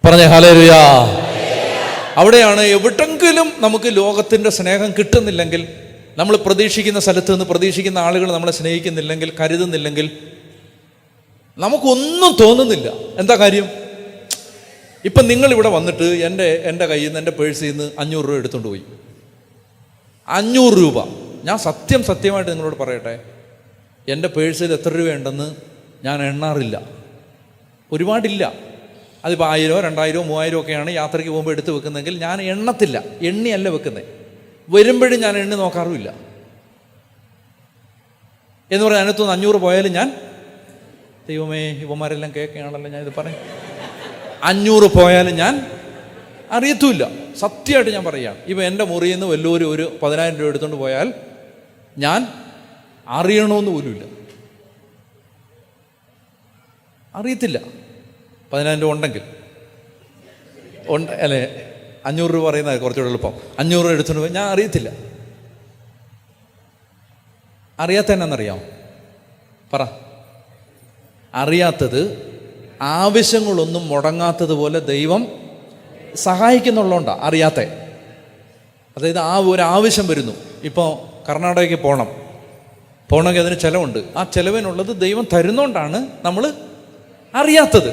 പറഞ്ഞേ ഹല്ലേലൂയ. അവിടെയാണ് എവിടെങ്കിലും നമുക്ക് ലോകത്തിൻ്റെ സ്നേഹം കിട്ടുന്നില്ലെങ്കിൽ, നമ്മൾ പ്രതീക്ഷിക്കുന്ന സ്ഥലത്ത് നിന്ന് പ്രതീക്ഷിക്കുന്ന ആളുകൾ നമ്മളെ സ്നേഹിക്കുന്നില്ലെങ്കിൽ, കരുതുന്നില്ലെങ്കിൽ, നമുക്കൊന്നും തോന്നുന്നില്ല. എന്താ കാര്യം? ഇപ്പം നിങ്ങളിവിടെ വന്നിട്ട് എൻ്റെ കയ്യിൽ നിന്ന്, എൻ്റെ പേഴ്സിൽ നിന്ന് 500 രൂപ എടുത്തുകൊണ്ട് പോയി. 500 രൂപ. ഞാൻ സത്യമായിട്ട് നിങ്ങളോട് പറയട്ടെ, എൻ്റെ പേഴ്സിൽ എത്ര രൂപയുണ്ടെന്ന് ഞാൻ എണ്ണാറില്ല. ഒരുപാടില്ല. അതിപ്പോൾ 1000, 2000, 3000 ഒക്കെയാണ് യാത്രയ്ക്ക് പോകുമ്പോൾ എടുത്ത് വെക്കുന്നതെങ്കിൽ ഞാൻ എണ്ണത്തില്ല. എണ്ണിയല്ല വെക്കുന്നത്. വരുമ്പോഴും ഞാൻ എണ്ണി നോക്കാറുമില്ല. എന്ന് പറഞ്ഞാൽ അതിനകത്തുനിന്ന് 500 പോയാലും ഞാൻ, ദൈവമേ ഇവന്മാരെല്ലാം കേൾക്കുകയാണല്ലോ ഞാൻ ഇത് പറയും, 500 പോയാലും ഞാൻ അറിയത്തുമില്ല. സത്യമായിട്ട് ഞാൻ പറയുകയാണ്. ഇപ്പം എൻ്റെ മുറിയിൽ നിന്ന് വല്ലവരും ഒരു 10,000 രൂപ എടുത്തുകൊണ്ട് പോയാൽ ഞാൻ അറിയണമെന്ന് പോലുമില്ല, അറിയത്തില്ല. 10,000 രൂപ ഉണ്ടെങ്കിൽ അല്ലേ, 500 രൂപ പറയുന്നത് കുറച്ചുകൂടെ എളുപ്പം. 500 രൂപ എടുത്തുകൊണ്ട് പോയി ഞാൻ അറിയത്തില്ല. അറിയാത്ത എന്നാന്നറിയാമോ? പറ. അറിയാത്തത് ആവശ്യങ്ങളൊന്നും മുടങ്ങാത്തതുപോലെ ദൈവം സഹായിക്കുന്നുള്ളതുകൊണ്ടാണ് അറിയാത്ത. അതായത് ആ ഒരു ആവശ്യം വരുന്നു. ഇപ്പോൾ കർണാടകയ്ക്ക് പോകണമെങ്കിൽ അതിന് ചിലവുണ്ട്. ആ ചിലവിനുള്ളത് ദൈവം തരുന്നോണ്ടാണ് നമ്മൾ അറിയാത്തത്.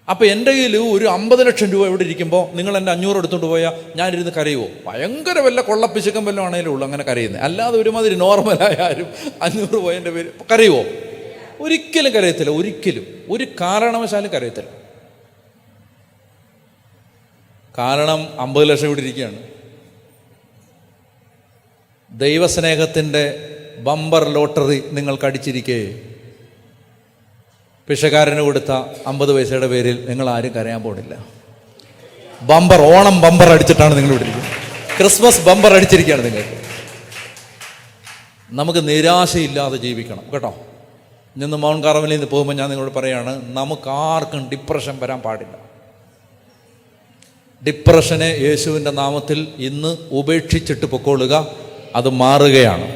അപ്പം എൻ്റെ കയ്യിൽ ഒരു 50 ലക്ഷം രൂപ ഇവിടെ ഇരിക്കുമ്പോൾ നിങ്ങൾ എൻ്റെ 500 എടുത്തുകൊണ്ട് പോയാൽ ഞാനിരുന്ന് കരയുമോ? ഭയങ്കര വല്ല കൊള്ളപ്പിശുക്കം വല്ലതും ആണെങ്കിലും ഉള്ളൂ അങ്ങനെ കരയുന്നത്. അല്ലാതെ ഒരുമാതിരി നോർമലായ ആരും 500 പോയതിൻ്റെ പേര് കരയുമോ? ഒരിക്കലും കരയത്തില്ല. ഒരിക്കലും ഒരു കാരണവശാലും കരയത്തില്ല. കാരണം 50 ലക്ഷം ഇവിടെ ഇരിക്കുകയാണ്. ദൈവസ്നേഹത്തിൻ്റെ ബമ്പർ ലോട്ടറി നിങ്ങൾക്ക് അടിച്ചിരിക്കേ. ഭിക്ഷക്കാരന് കൊടുത്ത 50 പൈസയുടെ പേരിൽ നിങ്ങൾ ആരും കരയാൻ പോണില്ല. ഓണം ബമ്പർ അടിച്ചിട്ടാണ് നിങ്ങൾ ഇവിടെ ഇരിക്കുന്നത്. ക്രിസ്മസ് ബമ്പർ അടിച്ചിരിക്കുകയാണ് നിങ്ങൾക്ക്. നമുക്ക് നിരാശയില്ലാതെ ജീവിക്കണം കേട്ടോ. ഇന്ന് മൗണ്ട് കാർമലിൽ നിന്ന് പോകുമ്പോൾ ഞാൻ നിങ്ങളോട് പറയുകയാണ്, നമുക്ക് ആർക്കും ഡിപ്രഷൻ വരാൻ പാടില്ല. ഡിപ്രഷനെ യേശുവിൻ്റെ നാമത്തിൽ ഇന്ന് ഉപേക്ഷിച്ചിട്ട് പൊക്കോളുക. അത് മാറുകയാണ്.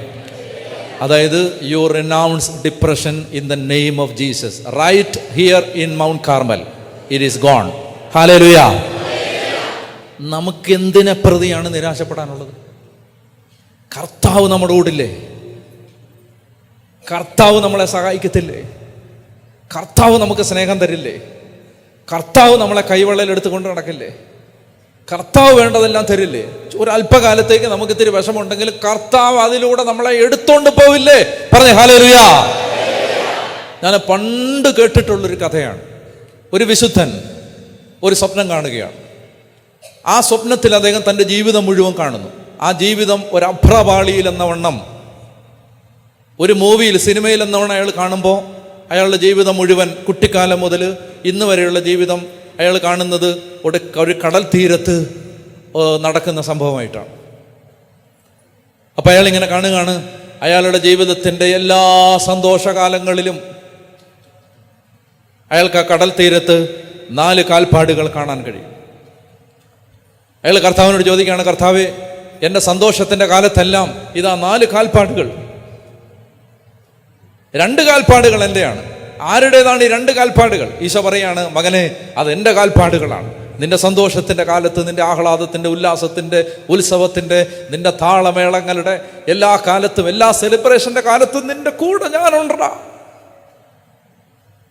അതായത് you renounce depression in the name of Jesus right here in Mount Carmel. It is gone. Hallelujah. നമുക്ക് എന്തിനെ പ്രതിയാണ് നിരാശപ്പെടാനുള്ളത്? കർത്താവ് നമ്മുടെ കൂടില്ലേ? കർത്താവ് നമ്മളെ സഹായിക്കത്തില്ലേ? കർത്താവ് നമുക്ക് സ്നേഹം തരില്ലേ? കർത്താവ് നമ്മളെ കൈവെള്ളയിൽ എടുത്തുകൊണ്ട് നടക്കില്ലേ? കർത്താവ് വേണ്ടതെല്ലാം തരില്ലേ? ഒരു അല്പകാലത്തേക്ക് നമുക്ക് ഇത്തിരി വിഷമുണ്ടെങ്കിൽ കർത്താവ് അതിലൂടെ നമ്മളെ എടുത്തോണ്ട് പോവില്ലേ? പറഞ്ഞേ ഹല്ലേലൂയ. ഞാൻ പണ്ട് കേട്ടിട്ടുള്ളൊരു കഥയാണ്. ഒരു വിശുദ്ധൻ ഒരു സ്വപ്നം കാണുകയാണ്. ആ സ്വപ്നത്തിൽ അദ്ദേഹം തൻ്റെ ജീവിതം മുഴുവൻ കാണുന്നു. ആ ജീവിതം ഒരു അഭ്രപാളിയിൽ എന്നവണ്ണം, ഒരു മൂവിയിൽ, സിനിമയിൽ എന്നവണ്ണം അയാൾ കാണുമ്പോൾ അയാളുടെ ജീവിതം മുഴുവൻ കുട്ടിക്കാലം മുതൽ ഇന്ന് വരെയുള്ള ജീവിതം അയാൾ കാണുന്നത് ഒരു കടൽ തീരത്ത് നടക്കുന്ന സംഭവമായിട്ടാണ്. അപ്പം അയാളിങ്ങനെ കാണുകയാണ്, അയാളുടെ ജീവിതത്തിൻ്റെ എല്ലാ സന്തോഷകാലങ്ങളിലും അയാൾക്ക് ആ കടൽ തീരത്ത് 4 കാൽപ്പാടുകൾ കാണാൻ കഴിയും. അയാൾ കർത്താവിനോട് ചോദിക്കുകയാണ്, കർത്താവേ എൻ്റെ സന്തോഷത്തിൻ്റെ കാലത്തെല്ലാം ഇതാ 4 കാൽപ്പാടുകൾ, 2 കാൽപ്പാടുകൾ എൻ്റെയാണ്. ആരുടേതാണ് ഈ 2 കാൽപ്പാടുകൾ? ഈശോ പറയാണ്, മകനെ, അത് എൻ്റെ കാൽപ്പാടുകളാണ്. നിന്റെ സന്തോഷത്തിൻ്റെ കാലത്ത്, നിന്റെ ആഹ്ലാദത്തിൻ്റെ, ഉല്ലാസത്തിൻ്റെ, ഉത്സവത്തിൻ്റെ, നിന്റെ താളമേളങ്ങളുടെ എല്ലാ കാലത്തും, എല്ലാ സെലിബ്രേഷൻ്റെ കാലത്തും നിന്റെ കൂടെ ഞാനുണ്ടാ.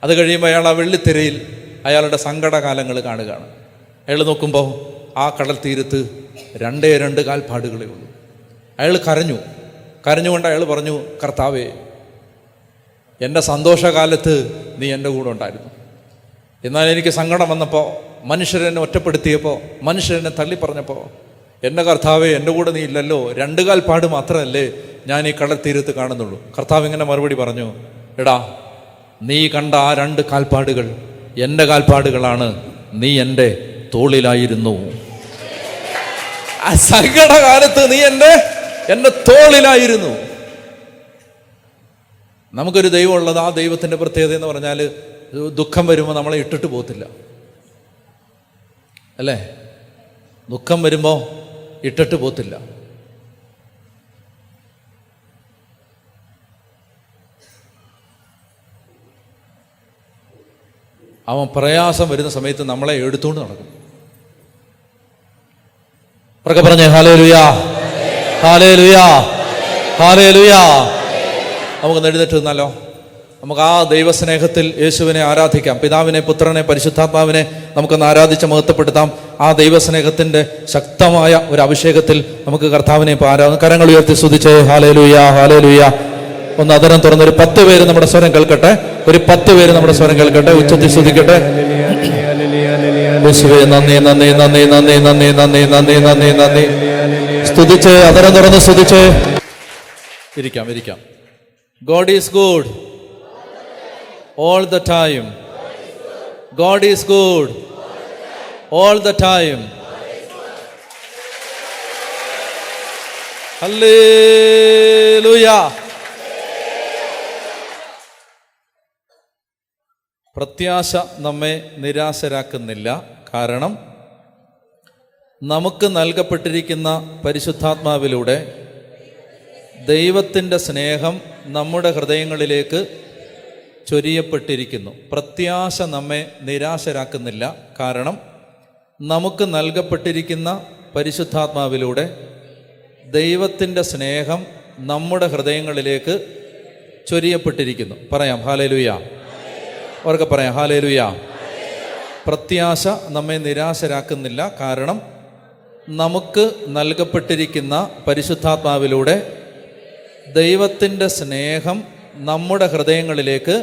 അത് കഴിയുമ്പോൾ അയാൾ ആ വെള്ളിത്തിരയിൽ അയാളുടെ സങ്കടകാലങ്ങൾ കാണുകയാണ്. അയാൾ നോക്കുമ്പോൾ ആ കടൽ തീരത്ത് 2 കാൽപ്പാടുകളേ ഉള്ളൂ. അയാൾ കരഞ്ഞുകൊണ്ട് അയാൾ പറഞ്ഞു, കർത്താവേ, എൻ്റെ സന്തോഷകാലത്ത് നീ എൻ്റെ കൂടെ ഉണ്ടായിരുന്നു. എന്നാൽ എനിക്ക് സങ്കടം വന്നപ്പോൾ, മനുഷ്യരെന്നെ ഒറ്റപ്പെടുത്തിയപ്പോൾ, മനുഷ്യരെന്നെ തള്ളിപ്പറഞ്ഞപ്പോൾ, എൻ്റെ കർത്താവേ, എൻ്റെ കൂടെ നീ ഇല്ലല്ലോ. 2 കാൽപ്പാട് മാത്രമല്ലേ ഞാൻ ഈ കടൽ തീരത്ത് കാണുന്നുള്ളൂ. കർത്താവ് ഇങ്ങനെ മറുപടി പറഞ്ഞു, എടാ, നീ കണ്ട ആ 2 കാൽപ്പാടുകൾ എൻ്റെ കാൽപ്പാടുകളാണ്. നീ എൻ്റെ തോളിലായിരുന്നു. ആ സങ്കടകാലത്ത് നീ എൻ്റെ തോളിലായിരുന്നു. നമുക്കൊരു ദൈവം ഉള്ളത്, ആ ദൈവത്തിൻ്റെ പ്രത്യേകത എന്ന് പറഞ്ഞാൽ ദുഃഖം വരുമ്പോൾ നമ്മളെ ഇട്ടിട്ട് പോകത്തില്ല, അല്ലേ? ദുഃഖം വരുമ്പോൾ ഇട്ടിട്ട് പോകത്തില്ല. അവൻ പ്രയാസം വരുന്ന സമയത്ത് നമ്മളെ എടുത്തുകൊണ്ട് നടക്കും. ഉറക്കെ പറഞ്ഞേ, ഹല്ലേലൂയാ, ഹല്ലേലൂയാ, ഹല്ലേലൂയാ. നമുക്ക് എഴുന്നേറ്റ് നിന്നാലോ? നമുക്ക് ആ ദൈവസ്നേഹത്തിൽ യേശുവിനെ ആരാധിക്കാം. പിതാവിനെ, പുത്രനെ, പരിശുദ്ധാത്മാവിനെ നമുക്കൊന്ന് ആരാധിച്ച് മഹത്വപ്പെടുത്താം. ആ ദൈവസ്നേഹത്തിൻ്റെ ശക്തമായ ഒരു അഭിഷേകത്തിൽ നമുക്ക് കർത്താവിനെ ഇപ്പോൾ കരങ്ങൾ ഉയർത്തി സ്തുതിച്ചേ. ഹല്ലേലൂയാ, ഹല്ലേലൂയാ. ഒന്ന് അതരം തുറന്നൊരു 10 പേര് നമ്മുടെ സ്വരം കേൾക്കട്ടെ. ഒരു 10 പേര് നമ്മുടെ സ്വരം കേൾക്കട്ടെ. ഉച്ചത്തിൽ സ്തുതിക്കട്ടെ. യേശുവേ, നന്ദി, നന്ദി, നന്ദി, നന്ദി, നന്ദി, നന്ദി, നന്ദി, നന്ദി, നന്ദി. സ്തുതിച്ച് അതരം തുറന്ന് സ്തുതിച്ച് ഇരിക്കാം. God is good all the time. God is good all the time. Hallelujah. പ്രത്യാശ നമ്മെ നിരാശരാക്കുന്നില്ല. കാരണം നമുക്ക് നൽകപ്പെട്ടിരിക്കുന്ന പരിശുദ്ധാത്മാവിലൂടെ ദൈവത്തിൻ്റെ സ്നേഹം നമ്മുടെ ഹൃദയങ്ങളിലേക്ക് ചൊരിയപ്പെട്ടിരിക്കുന്നു. പ്രത്യാശ നമ്മെ നിരാശരാക്കുന്നില്ല. കാരണം നമുക്ക് നൽകപ്പെട്ടിരിക്കുന്ന പരിശുദ്ധാത്മാവിലൂടെ ദൈവത്തിൻ്റെ സ്നേഹം നമ്മുടെ ഹൃദയങ്ങളിലേക്ക് ചൊരിയപ്പെട്ടിരിക്കുന്നു. പറയാം, ഹല്ലേലൂയാ. അവർക്ക് പറയാം, ഹല്ലേലൂയാ. പ്രത്യാശ നമ്മെ നിരാശരാക്കുന്നില്ല. കാരണം നമുക്ക് നൽകപ്പെട്ടിരിക്കുന്ന പരിശുദ്ധാത്മാവിലൂടെ ദൈവത്തിൻ്റെ സ്നേഹം നമ്മുടെ ഹൃദയങ്ങളിലേക്ക്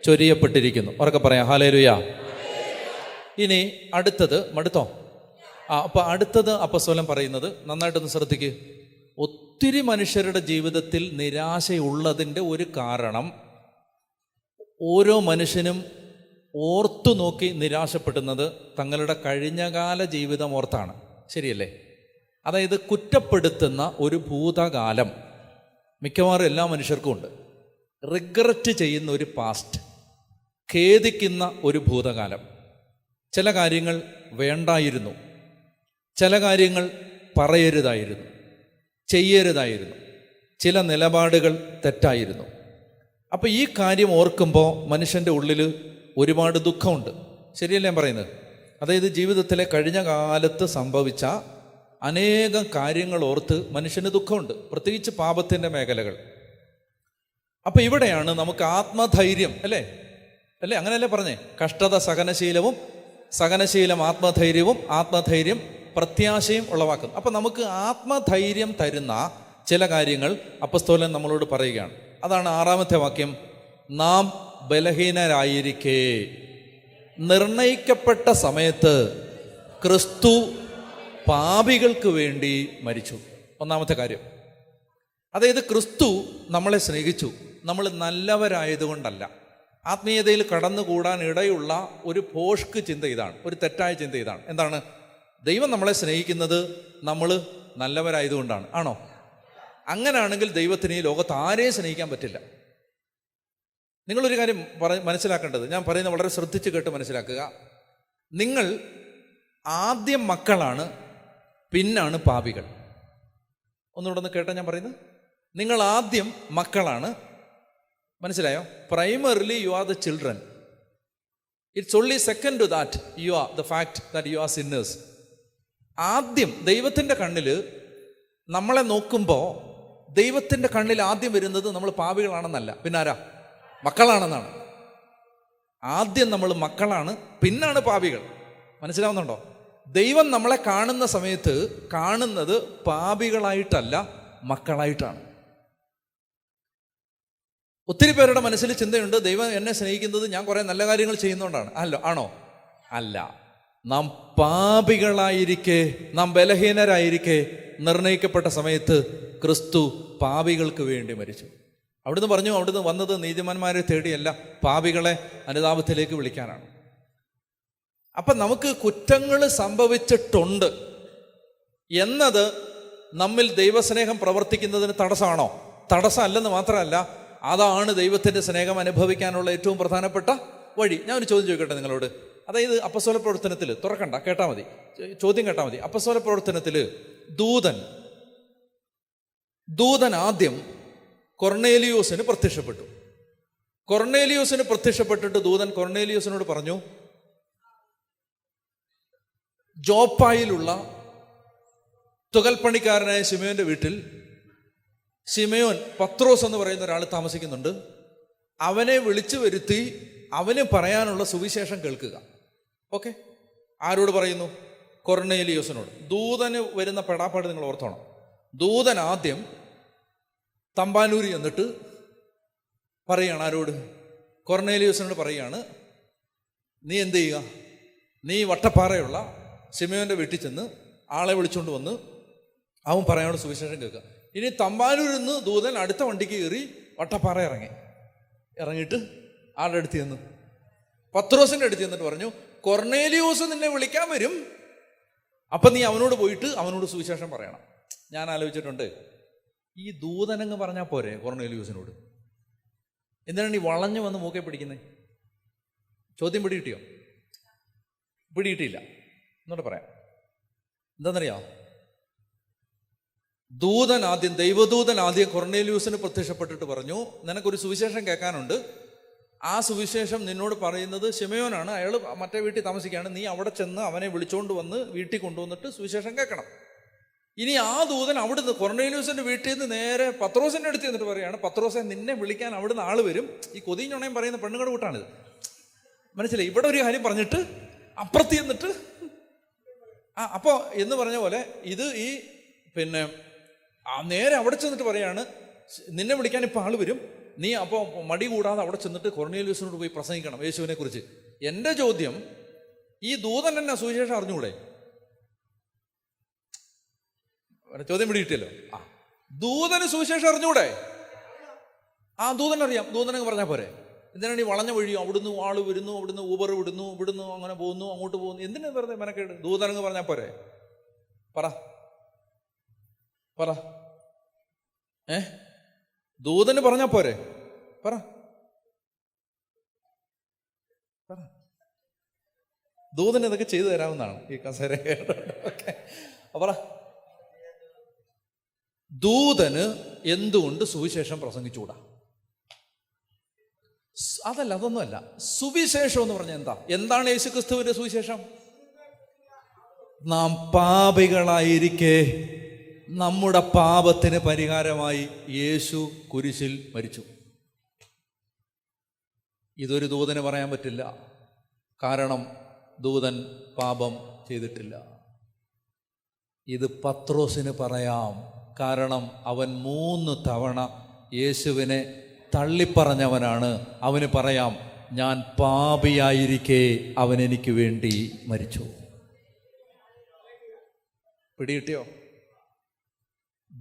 ചൊരിയപ്പെട്ടിരിക്കുന്നു. അവർക്ക് പറയാം, ഹല്ലേലൂയാ. ഇനി അടുത്തത് മടുത്തോ? അപ്പോൾ അടുത്തത് അപ്പസ്തലൻ പറയുന്നത് നന്നായിട്ടൊന്ന് ശ്രദ്ധിക്കുക. ഒത്തിരി മനുഷ്യരുടെ ജീവിതത്തിൽ നിരാശയുള്ളതിൻ്റെ ഒരു കാരണം ഓരോ മനുഷ്യനും ഓർത്തു നോക്കി നിരാശപ്പെടുന്നത് തങ്ങളുടെ കഴിഞ്ഞകാല ജീവിതം ഓർത്താണ്. ശരിയല്ലേ? അതായത് കുറ്റപ്പെടുത്തുന്ന ഒരു ഭൂതകാലം മിക്കവാറും എല്ലാ മനുഷ്യർക്കും ഉണ്ട്. റിഗ്രറ്റ് ചെയ്യുന്ന ഒരു പാസ്റ്റ്, ഖേദിക്കുന്ന ഒരു ഭൂതകാലം. ചില കാര്യങ്ങൾ വേണ്ടായിരുന്നു, ചില കാര്യങ്ങൾ പറയരുതായിരുന്നു, ചെയ്യരുതായിരുന്നു, ചില നിലപാടുകൾ തെറ്റായിരുന്നു. അപ്പോൾ ഈ കാര്യം ഓർക്കുമ്പോൾ മനുഷ്യൻ്റെ ഉള്ളിൽ ഒരുപാട് ദുഃഖമുണ്ട്. ശരിയല്ലേ ഞാൻ പറയുന്നത്? അതായത് ജീവിതത്തിലെ കഴിഞ്ഞ കാലത്ത് സംഭവിച്ച അനേകം കാര്യങ്ങൾ ഓർത്ത് മനുഷ്യന് ദുഃഖമുണ്ട്, പ്രത്യേകിച്ച് പാപത്തിൻ്റെ മേഖലകൾ. അപ്പം ഇവിടെയാണ് നമുക്ക് ആത്മധൈര്യം, അല്ലേ അങ്ങനെയല്ലേ പറഞ്ഞേ? കഷ്ടത സഹനശീലവും, സഹനശീലം ആത്മധൈര്യവും, ആത്മധൈര്യം പ്രത്യാശയും ഉളവാക്കും. അപ്പം നമുക്ക് ആത്മധൈര്യം തരുന്ന ചില കാര്യങ്ങൾ അപ്പസ്തോലൻ നമ്മളോട് പറയുകയാണ്. അതാണ് 6-ാമത്തെ വാക്യം. നാം ബലഹീനരായിരിക്കെ നിർണയിക്കപ്പെട്ട സമയത്ത് ക്രിസ്തു പാപികൾക്ക് വേണ്ടി മരിച്ചു. ഒന്നാമത്തെ കാര്യം, അതായത് ക്രിസ്തു നമ്മളെ സ്നേഹിച്ചു. നമ്മൾ നല്ലവരായതുകൊണ്ടല്ല. ആത്മീയതയിൽ കടന്നുകൂടാൻ ഇടയുള്ള ഒരു പോഷ്ക്ക് ചിന്ത ഇതാണ്, ഒരു തെറ്റായ ചിന്ത ഇതാണ്. എന്താണ്? ദൈവം നമ്മളെ സ്നേഹിക്കുന്നത് നമ്മൾ നല്ലവരായതുകൊണ്ടാണ്. ആണോ? അങ്ങനെയാണെങ്കിൽ ദൈവത്തിന് ഈ ലോകത്ത് ആരെയും സ്നേഹിക്കാൻ പറ്റില്ല. നിങ്ങളൊരു കാര്യം മനസ്സിലാക്കേണ്ടത്, ഞാൻ പറയുന്നത് വളരെ ശ്രദ്ധിച്ച് കേട്ട് മനസ്സിലാക്കുക. നിങ്ങൾ ആദ്യം മക്കളാണ്, പിന്നാണ് പാപികൾ. ഒന്നുകൂടെ ഒന്ന് കേട്ടാ ഞാൻ പറയുന്നത്. നിങ്ങൾ ആദ്യം മക്കളാണ്, മനസ്സിലായോ? Primarily you are the children. It's only second to that you are the fact that you are sinners. ആദ്യം ദൈവത്തിൻ്റെ കണ്ണിൽ നമ്മളെ നോക്കുമ്പോൾ ദൈവത്തിൻ്റെ കണ്ണിൽ ആദ്യം വരുന്നത് നമ്മൾ പാപികളാണെന്നല്ല, പിന്നെ ആരാ? മക്കളാണെന്നാണ്. ആദ്യം നമ്മൾ മക്കളാണ്, പിന്നാണ് പാപികൾ. മനസ്സിലാവുന്നുണ്ടോ? ദൈവം നമ്മളെ കാണുന്ന സമയത്ത് കാണുന്നത് പാപികളായിട്ടല്ല, മക്കളായിട്ടാണ്. ഒത്തിരി പേരുടെ മനസ്സിൽ ചിന്തയുണ്ട്, ദൈവം എന്നെ സ്നേഹിക്കുന്നത് ഞാൻ കുറേ നല്ല കാര്യങ്ങൾ ചെയ്യുന്നതുകൊണ്ടാണ്. ആണോ? അല്ല. നാം പാപികളായിരിക്കെ, നാം ബലഹീനരായിരിക്കെ നിർണയിക്കപ്പെട്ട സമയത്ത് ക്രിസ്തു പാപികൾക്ക് വേണ്ടി മരിച്ചു. അവിടുന്ന് പറഞ്ഞു, അവിടുന്ന് വന്നത് നീതിമാന്മാരെ തേടിയല്ല, പാപികളെ അനുതാപത്തിലേക്ക് വിളിക്കാനാണ്. അപ്പം നമുക്ക് കുറ്റങ്ങൾ സംഭവിച്ചിട്ടുണ്ട് എന്നത് നമ്മിൽ ദൈവസ്നേഹം പ്രവർത്തിക്കുന്നതിന് തടസ്സമാണോ? തടസ്സമല്ലെന്ന് മാത്രമല്ല, അതാണ് ദൈവത്തിൻ്റെ സ്നേഹം അനുഭവിക്കാനുള്ള ഏറ്റവും പ്രധാനപ്പെട്ട വഴി. ഞാൻ ഒരു ചോദ്യം ചോദിക്കട്ടെ നിങ്ങളോട്. അതായത് അപ്പസ്തോല പ്രവർത്തനത്തിൽ, തുറക്കണ്ട, കേട്ടാൽ മതി, ചോദ്യം കേട്ടാൽ മതി. അപ്പസ്തോല പ്രവർത്തനത്തിൽ ദൂതൻ ആദ്യം കൊർണേലിയോസിന് പ്രത്യക്ഷപ്പെട്ടു. കൊർണേലിയോസിന് പ്രത്യക്ഷപ്പെട്ടിട്ട് ദൂതൻ കൊർണേലിയോസിനോട് പറഞ്ഞു, ജോപ്പായിലുള്ള തുകൽപ്പണിക്കാരനായ ശിമയോന്റെ വീട്ടിൽ ശിമയോൻ പത്രോസ് എന്ന് പറയുന്ന ഒരാൾ താമസിക്കുന്നുണ്ട്. അവനെ വിളിച്ചു വരുത്തി അവന് പറയാനുള്ള സുവിശേഷം കേൾക്കുക. ഓക്കെ, ആരോട് പറയുന്നു? കൊർണേലിയോസിനോട്. ദൂതന് വരുന്ന പെടാപ്പാട് നിങ്ങൾ ഓർത്തോണം. ദൂതൻ ആദ്യം തമ്പാനൂരി എന്നിട്ട് പറയുകയാണ്, ആരോട്? കൊർണേലിയോസിനോട് പറയുകയാണ്, നീ എന്ത് ചെയ്യുക, നീ വട്ടപ്പാറയുള്ള ശിമയോന്റെ വീട്ടിൽ ചെന്ന് ആളെ വിളിച്ചുകൊണ്ട് വന്ന് അവൻ പറയാനുള്ള സുവിശേഷം കേൾക്കുക. ഇനി തമ്പാനൂരിൽ നിന്ന് ദൂതൻ അടുത്ത വണ്ടിക്ക് കയറി വട്ടപ്പാറ ഇറങ്ങിയിട്ട് ആളുടെ അടുത്ത് ചെന്ന് പത്രോസിന്റെ അടുത്ത് ചെന്നിട്ട് പറഞ്ഞു, കൊർണേലിയോസ് നിന്നെ വിളിക്കാൻ വരും, അപ്പം നീ അവനോട് പോയിട്ട് അവനോട് സുവിശേഷം പറയണം. ഞാൻ ആലോചിച്ചിട്ടുണ്ട്, ഈ ദൂതനങ്ങ് പറഞ്ഞാൽ പോരെ കൊർണേലിയോസിനോട്? എന്തിനാണ് ഈ വളഞ്ഞു വന്ന് മൂക്കെ പിടിക്കുന്നത്? ചോദ്യം പിടികിട്ടിയോ? പിടികിട്ടിയില്ല. എന്നോട് പറയാം, എന്താണെന്നറിയാം? ദൈവദൂതൻ ആദ്യം കൊർണേലിയോസിന് പ്രത്യക്ഷപ്പെട്ടിട്ട് പറഞ്ഞു, നിനക്കൊരു സുവിശേഷം കേൾക്കാനുണ്ട്. ആ സുവിശേഷം നിന്നോട് പറയുന്നത് ശിമയോനാണ്, അയാൾ മറ്റേ വീട്ടിൽ താമസിക്കുകയാണ്. നീ അവിടെ ചെന്ന് അവനെ വിളിച്ചുകൊണ്ട് വന്ന് വീട്ടിൽ കൊണ്ടുവന്നിട്ട് സുവിശേഷം കേൾക്കണം. ഇനി ആ ദൂതൻ അവിടുന്ന് കൊർണേലിയോസിന്റെ വീട്ടിൽ നിന്ന് നേരെ പത്രോസിന്റെ അടുത്ത് എന്നിട്ട് പറയുകയാണ്, പത്രോസെ നിന്നെ വിളിക്കാൻ അവിടുന്ന് ആള് വരും. ഈ കൊതിഞ്ഞുണയും പറയുന്ന പെണ്ണുങ്ങളുടെ കൂട്ടാണിത്. മനസ്സിലായി? ഇവിടെ ഒരു കാര്യം പറഞ്ഞിട്ട് അപ്പുറത്ത് എന്നിട്ട് അപ്പോൾ എന്ന് പറഞ്ഞ പോലെ ഇത് ഈ പിന്നെ നേരെ അവിടെ ചെന്നിട്ട് പറയാണ്, നിന്നെ വിളിക്കാൻ ഇപ്പോൾ ആള് വരും, നീ അപ്പോൾ മടി കൂടാതെ അവിടെ ചെന്നിട്ട് കൊർണേലിയോസിനോട് പോയി പ്രസംഗിക്കണം യേശുവിനെ കുറിച്ച്. എൻ്റെ ചോദ്യം, ഈ ദൂതൻ തന്നെ സുവിശേഷം അറിഞ്ഞുകൂടെ? ചോദ്യം പിടികിട്ടിയല്ലോ. ദൂതന് സുവിശേഷം അറിഞ്ഞൂടെ? ദൂതൻ അറിയാം, ദൂതനങ്ങ് പറഞ്ഞാൽ പോരെ? എന്തിനാണ് ഈ വളഞ്ഞ വഴിയോ? അവിടുന്ന് ആള് വരുന്നു, അവിടുന്ന് ഊബർ വിടുന്നു, ഇവിടുന്ന് അങ്ങനെ പോകുന്നു, അങ്ങോട്ട് പോകുന്നു, എന്തിനാ വെറുതെ മെനക്കേട്? ദൂതനങ്ങ് പറഞ്ഞാൽ പോരെ? പറ ദൂതന് പറഞ്ഞാൽ പോരെ? പറ. ദൂതന് ഇതൊക്കെ ചെയ്തു തരാവുന്നതാണ് ഈ കസേര. ഓക്കെ, പറ. ദൂതന് എന്തുകൊണ്ട് സുവിശേഷം പ്രസംഗിച്ചുകൂടാ? അതൊന്നുമല്ല. സുവിശേഷം എന്ന് പറഞ്ഞാൽ എന്താണ് യേശുക്രിസ്തുവിന്റെ സുവിശേഷം? നാം പാപികളായിരിക്കെ നമ്മുടെ പാപത്തിന് പരിഹാരമായി യേശു കുരിശിൽ മരിച്ചു. ഇതൊരു ദൂതന് പറയാൻ പറ്റില്ല, കാരണം ദൂതൻ പാപം ചെയ്തിട്ടില്ല. ഇത് പത്രോസിന് പറയാം, കാരണം അവൻ 3 തവണ യേശുവിനെ തള്ളിപ്പറഞ്ഞവനാണ്. അവന് പറയാം, ഞാൻ പാപിയായിരിക്കെ അവൻ എനിക്ക് വേണ്ടി മരിച്ചു. പിടികിട്ടിയോ?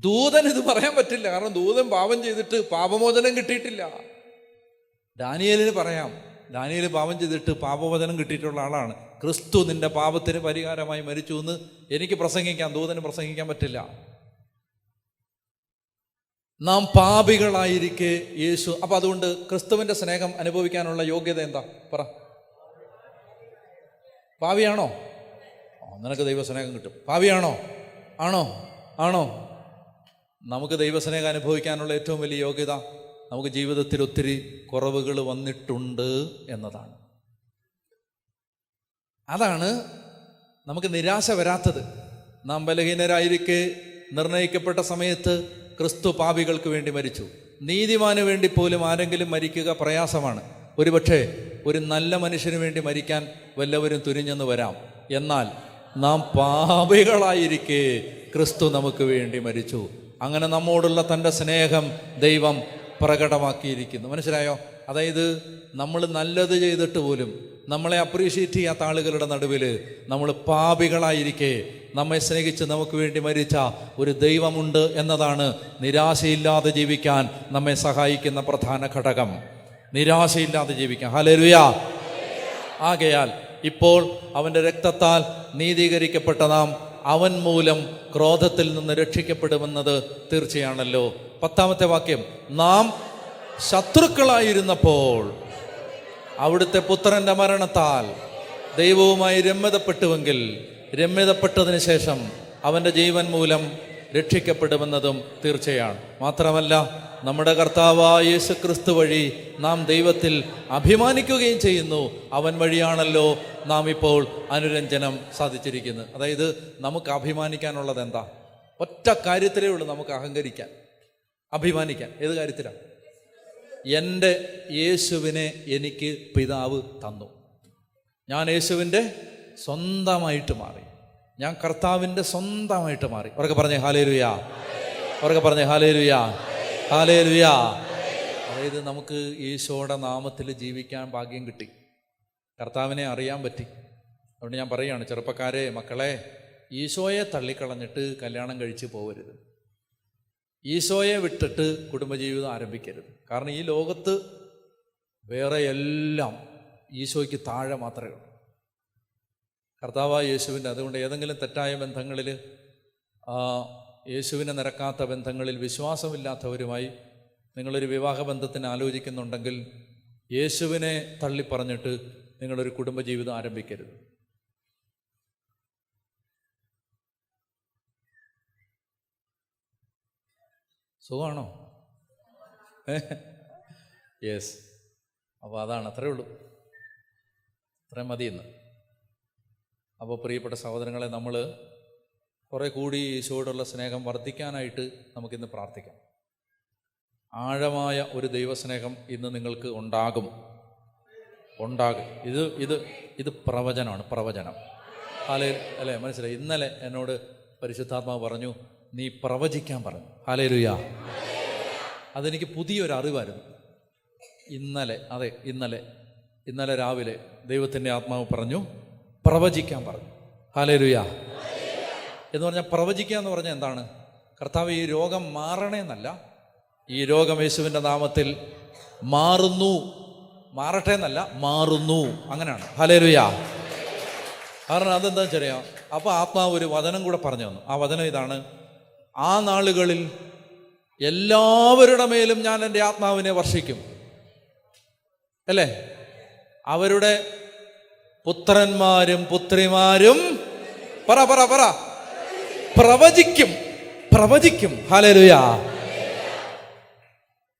ദൂതൻ ഇത് പറയാൻ പറ്റില്ല, കാരണം ദൂതൻ പാപം ചെയ്തിട്ട് പാപമോചനം കിട്ടിയിട്ടില്ല. ദാനിയേലിന് പറയാം, ദാനിയേൽ പാപം ചെയ്തിട്ട് പാപമോചനം കിട്ടിയിട്ടുള്ള ആളാണ്. ക്രിസ്തു നിന്റെ പാപത്തിന് പരിഹാരമായി മരിച്ചു എന്ന് എനിക്ക് പ്രസംഗിക്കാം, ദൂതന് പ്രസംഗിക്കാൻ പറ്റില്ല. നാം പാപികളായിരിക്കെ യേശു. അപ്പൊ അതുകൊണ്ട് ക്രിസ്തുവിന്റെ സ്നേഹം അനുഭവിക്കാനുള്ള യോഗ്യത എന്താ? പറ. പാപിയാണോ? നിനക്ക് ദൈവ സ്നേഹം കിട്ടും. പാപിയാണോ? ആണോ? നമുക്ക് ദൈവസ്നേഹം അനുഭവിക്കാനുള്ള ഏറ്റവും വലിയ യോഗ്യത നമുക്ക് ജീവിതത്തിൽ ഒത്തിരി കുറവുകൾ വന്നിട്ടുണ്ട് എന്നതാണ്. അതാണ് നമുക്ക് നിരാശ വരാത്തത്. നാം ബലഹീനരായിരിക്കെ നിർണയിക്കപ്പെട്ട സമയത്ത് ക്രിസ്തു പാപികൾക്ക് വേണ്ടി മരിച്ചു. നീതിമാന് വേണ്ടി പോലും ആരെങ്കിലും മരിക്കുക പ്രയാസമാണ്. ഒരുപക്ഷെ ഒരു നല്ല മനുഷ്യന് വേണ്ടി മരിക്കാൻ വല്ലവരും തുനിഞ്ഞെന്ന് വരാം. എന്നാൽ നാം പാപികളായിരിക്കെ ക്രിസ്തു നമുക്ക് വേണ്ടി മരിച്ചു. അങ്ങനെ നമ്മോടുള്ള തൻ്റെ സ്നേഹം ദൈവം പ്രകടമാക്കിയിരിക്കുന്നു. മനസ്സിലായോ? അതായത് നമ്മൾ നല്ലത് ചെയ്തിട്ട് പോലും നമ്മളെ അപ്രീഷിയേറ്റ് ചെയ്യാത്ത ആളുകളുടെ നടുവിൽ നമ്മൾ പാപികളായിരിക്കെ നമ്മെ സ്നേഹിച്ച് നമുക്ക് വേണ്ടി മരിച്ച ഒരു ദൈവമുണ്ട് എന്നതാണ് നിരാശയില്ലാതെ ജീവിക്കാൻ നമ്മെ സഹായിക്കുന്ന പ്രധാന ഘടകം. നിരാശയില്ലാതെ ജീവിക്കാൻ. ഹല്ലേലൂയ. ആകയാൽ ഇപ്പോൾ അവൻ്റെ രക്തത്താൽ നീതീകരിക്കപ്പെട്ട നാം അവൻ മൂലം ക്രോധത്തിൽ നിന്ന് രക്ഷിക്കപ്പെടുമെന്നത് തീർച്ചയാണല്ലോ. 10ാമത്തെ വാക്യം, നാം ശത്രുക്കളായിരുന്നപ്പോൾ അവിടുത്തെ പുത്രന്റെ മരണത്താൽ ദൈവവുമായി രമ്യതപ്പെട്ടുവെങ്കിൽ രമ്യതപ്പെട്ടതിന് ശേഷം അവൻ്റെ ജീവൻ മൂലം രക്ഷിക്കപ്പെടുമെന്നതും തീർച്ചയാണ്. മാത്രമല്ല, നമ്മുടെ കർത്താവായ യേശു ക്രിസ്തു വഴി നാം ദൈവത്തിൽ അഭിമാനിക്കുകയും ചെയ്യുന്നു. അവൻ വഴിയാണല്ലോ നാം ഇപ്പോൾ അനുരഞ്ജനം സാധിച്ചിരിക്കുന്നത്. അതായത് നമുക്ക് അഭിമാനിക്കാനുള്ളത് എന്താ? ഒറ്റ കാര്യത്തിലേ ഉള്ളൂ നമുക്ക് അഹങ്കരിക്കാൻ, അഭിമാനിക്കാൻ. ഏത് കാര്യത്തിലാണ്? എൻ്റെ യേശുവിനെ എനിക്ക് പിതാവ് തന്നു. ഞാൻ യേശുവിൻ്റെ സ്വന്തമായിട്ട് മാറി. ഞാൻ കർത്താവിൻ്റെ സ്വന്തമായിട്ട് മാറി. അവരൊക്കെ പറഞ്ഞേ ഹല്ലേലൂയ. അവരൊക്കെ പറഞ്ഞേ ഹല്ലേലൂയ, ഹല്ലേലൂയ. അതായത് നമുക്ക് ഈശോയുടെ നാമത്തിൽ ജീവിക്കാൻ ഭാഗ്യം കിട്ടി, കർത്താവിനെ അറിയാൻ പറ്റി. അതുകൊണ്ട് ഞാൻ പറയുകയാണ്, ചെറുപ്പക്കാരെ, മക്കളെ, ഈശോയെ തള്ളിക്കളഞ്ഞിട്ട് കല്യാണം കഴിച്ച് പോകരുത്. ഈശോയെ വിട്ടിട്ട് കുടുംബജീവിതം ആരംഭിക്കരുത്. കാരണം ഈ ലോകത്ത് വേറെ എല്ലാം ഈശോയ്ക്ക് താഴെ മാത്രമേ ഉള്ളൂ. കർത്താവായ യേശുവിൻ്റെ. അതുകൊണ്ട് ഏതെങ്കിലും തെറ്റായ ബന്ധങ്ങളിൽ, യേശുവിനെ നിരക്കാത്ത ബന്ധങ്ങളിൽ വിശ്വാസമില്ലാത്തവരുമായി നിങ്ങളൊരു വിവാഹബന്ധത്തിന് ആലോചിക്കുന്നുണ്ടെങ്കിൽ യേശുവിനെ തള്ളിപ്പറഞ്ഞിട്ട് നിങ്ങളൊരു കുടുംബജീവിതം ആരംഭിക്കരുത്. സുഖമാണോ? യെസ്. അപ്പോൾ അതാണ്, അത്രയേ ഉള്ളൂ. അത്രയും മതി ഇന്ന്. അപ്പോൾ പ്രിയപ്പെട്ട സഹോദരങ്ങളെ, നമ്മൾ കുറേ കൂടി ഈശോയോടുള്ള സ്നേഹം വർദ്ധിക്കാനായിട്ട് നമുക്കിന്ന് പ്രാർത്ഥിക്കാം. ആഴമായ ഒരു ദൈവസ്നേഹം ഇന്ന് നിങ്ങൾക്ക് ഉണ്ടാകും. ഇത് പ്രവചനമാണ്, പ്രവചനം. അല്ലേ? മനസ്സിലായി? ഇന്നലെ എന്നോട് പരിശുദ്ധാത്മാവ് പറഞ്ഞു, നീ പ്രവചിക്കാൻ പറഞ്ഞു. ഹല്ലേലൂയ. അതെനിക്ക് പുതിയൊരു അറിവായിരുന്നു. ഇന്നലെ രാവിലെ ദൈവത്തിൻ്റെ ആത്മാവ് പറഞ്ഞു, പ്രവചിക്കാൻ പറഞ്ഞു. ഹല്ലേലൂയ. എന്ന് പറഞ്ഞാൽ പ്രവചിക്കുക എന്ന് പറഞ്ഞാൽ എന്താണ്? കർത്താവ്, ഈ രോഗം മാറണേന്നല്ല, ഈ രോഗം യേശുവിൻ്റെ നാമത്തിൽ മാറുന്നു. മാറട്ടെ എന്നല്ല, മാറുന്നു. അങ്ങനെയാണ്. ഹല്ലേലൂയ. കാരണം അതെന്താ വെച്ചറിയാം? അപ്പോൾ ആത്മാവ് ഒരു വചനം കൂടെ പറഞ്ഞു തന്നു. ആ വചനം ഇതാണ്: ആ നാളുകളിൽ എല്ലാവരുടെ മേലും ഞാൻ എൻ്റെ ആത്മാവിനെ വർഷിക്കും. അല്ലേ? അവരുടെ പുത്രന്മാരും പുത്രിമാരും പ്രവചിക്കും. ഹല്ലേലൂയ.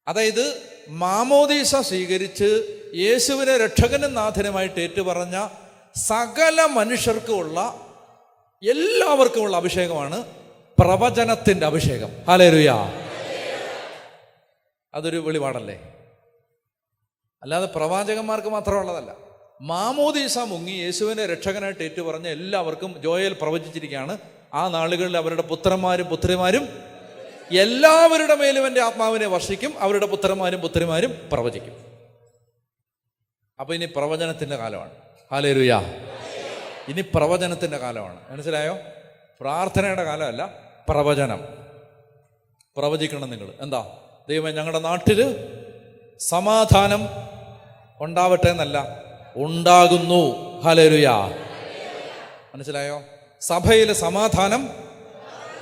അതായത് മാമോദീസ സ്വീകരിച്ച് യേശുവിനെ രക്ഷകനും നാഥനുമായിട്ട് ഏറ്റുപറഞ്ഞ സകല മനുഷ്യർക്കുമുള്ള, എല്ലാവർക്കുമുള്ള അഭിഷേകമാണ് പ്രവചനത്തിൻ്റെ അഭിഷേകം. ഹല്ലേലൂയ. അതൊരു വെളിപാടല്ലേ? അല്ലാതെ പ്രവാചകന്മാർക്ക് മാത്രമുള്ളതല്ല. മാമോദീസ മുങ്ങി യേശുവിനെ രക്ഷകനായിട്ട് ഏറ്റുപറഞ്ഞ എല്ലാവർക്കും ജോയേൽ പ്രവചിച്ചിരിക്കുകയാണ്, ആ നാളുകളിൽ അവരുടെ പുത്രന്മാരും പുത്രിമാരും എല്ലാവരുടെ മേലും എൻ്റെ ആത്മാവിനെ വർഷിക്കും, അവരുടെ പുത്രന്മാരും പുത്രിമാരും പ്രവചിക്കും. അപ്പോൾ ഇനി പ്രവചനത്തിൻ്റെ കാലമാണ്. ഹല്ലേലൂയ. ഇനി പ്രവചനത്തിൻ്റെ കാലമാണ്. മനസ്സിലായോ? പ്രാർത്ഥനയുടെ കാലമല്ല, പ്രവചനം. പ്രവചിക്കണം നിങ്ങൾ. എന്താ? ദൈവമേ, ഞങ്ങളുടെ നാട്ടിൽ സമാധാനം ഉണ്ടാവട്ടെ എന്നല്ല, ഉണ്ടാകുന്നു. ഹല്ലേലൂയ. മനസ്സിലായോ? സഭയിൽ സമാധാനം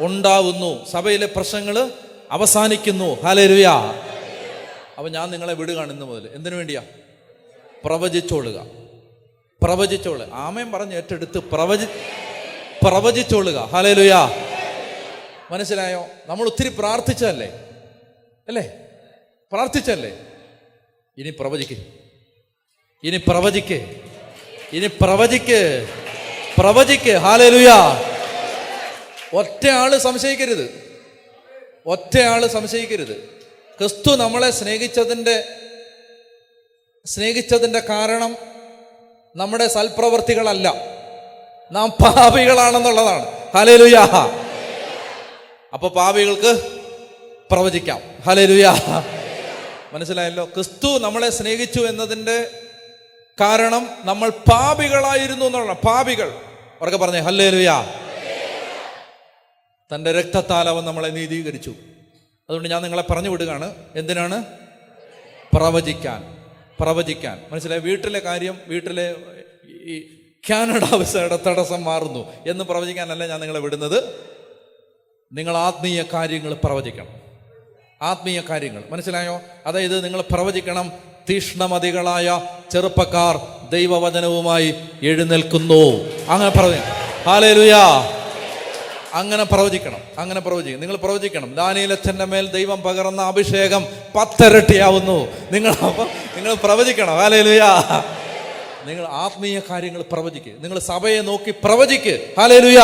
ഉണ്ടാവുന്നു, സഭയിലെ പ്രശ്നങ്ങൾ അവസാനിക്കുന്നു. ഹല്ലേലൂയ. അപ്പം ഞാൻ നിങ്ങളെ വിടുകയാണ് ഇന്ന് മുതൽ. എന്തിനു വേണ്ടിയാ? പ്രവചിച്ചോളുക. ആമേൻ പറഞ്ഞ് ഏറ്റെടുത്ത് പ്രവചിച്ചോളുക. ഹല്ലേലൂയ. മനസ്സിലായോ? നമ്മൾ ഒത്തിരി പ്രാർത്ഥിച്ചല്ലേ, അല്ലേ? പ്രാർത്ഥിച്ചല്ലേ? ഇനി പ്രവചിക്ക്, ഇനി പ്രവചിക്ക്, ഇനി പ്രവചിക്ക്, പ്രവചിക്ക്. ഹല്ലേലൂയ. ഒറ്റയാള് സംശയിക്കരുത്, ഒറ്റയാള് സംശയിക്കരുത്. ക്രിസ്തു നമ്മളെ സ്നേഹിച്ചതിൻ്റെ കാരണം നമ്മുടെ സൽപ്രവർത്തികളല്ല, നാം പാപികളാണെന്നുള്ളതാണ്. ഹല്ലേലൂയ. അപ്പൊ പാപികൾക്ക് പ്രവചിക്കാം. ഹല്ലേലൂയ. മനസ്സിലായല്ലോ? ക്രിസ്തു നമ്മളെ സ്നേഹിച്ചു എന്നതിൻ്റെ കാരണം നമ്മൾ പാപികളായിരുന്നു എന്നുള്ള. പാപികൾ അവർക്ക് പറഞ്ഞേ ഹല്ലേലൂയ. തൻ്റെ രക്തത്താൽ അവൻ നമ്മളെ നീതീകരിച്ചു. അതുകൊണ്ട് ഞാൻ നിങ്ങളെ പറഞ്ഞു വിടുകയാണ്. എന്തിനാണ്? പ്രവചിക്കാൻ, പ്രവചിക്കാൻ. മനസ്സിലായി? വീട്ടിലെ കാര്യം, വീട്ടിലെ ഈ കാനഡ വിസയുടെ തടസ്സം മാറുന്നു എന്ന് പ്രവചിക്കാനല്ല ഞാൻ നിങ്ങളെ വിടുന്നത്. നിങ്ങൾ ആത്മീയ കാര്യങ്ങൾ പ്രവചിക്കണം, ആത്മീയ കാര്യങ്ങൾ. മനസ്സിലായോ? അതായത് നിങ്ങൾ പ്രവചിക്കണം, തീഷ്ണമതികളായ ചെറുപ്പക്കാർ ദൈവവചനവുമായി എഴുന്നേൽക്കുന്നു. അങ്ങനെ പ്രവചിക്കണം. ഹല്ലേലൂയ. അങ്ങനെ പ്രവചിക്കണം, അങ്ങനെ പ്രവചിക്കണം. നിങ്ങൾ പ്രവചിക്കണം. ദാനിയേലച്ചൻ്റെ മേൽ ദൈവം പകർന്ന അഭിഷേകം 10 ഇരട്ടിയാവുന്നു. നിങ്ങൾ പ്രവചിക്കണം. ഹല്ലേലൂയ. നിങ്ങൾ ആത്മീയ കാര്യങ്ങൾ പ്രവചിക്കുക. നിങ്ങൾ സഭയെ നോക്കി പ്രവചിക്ക്. ഹല്ലേലൂയ.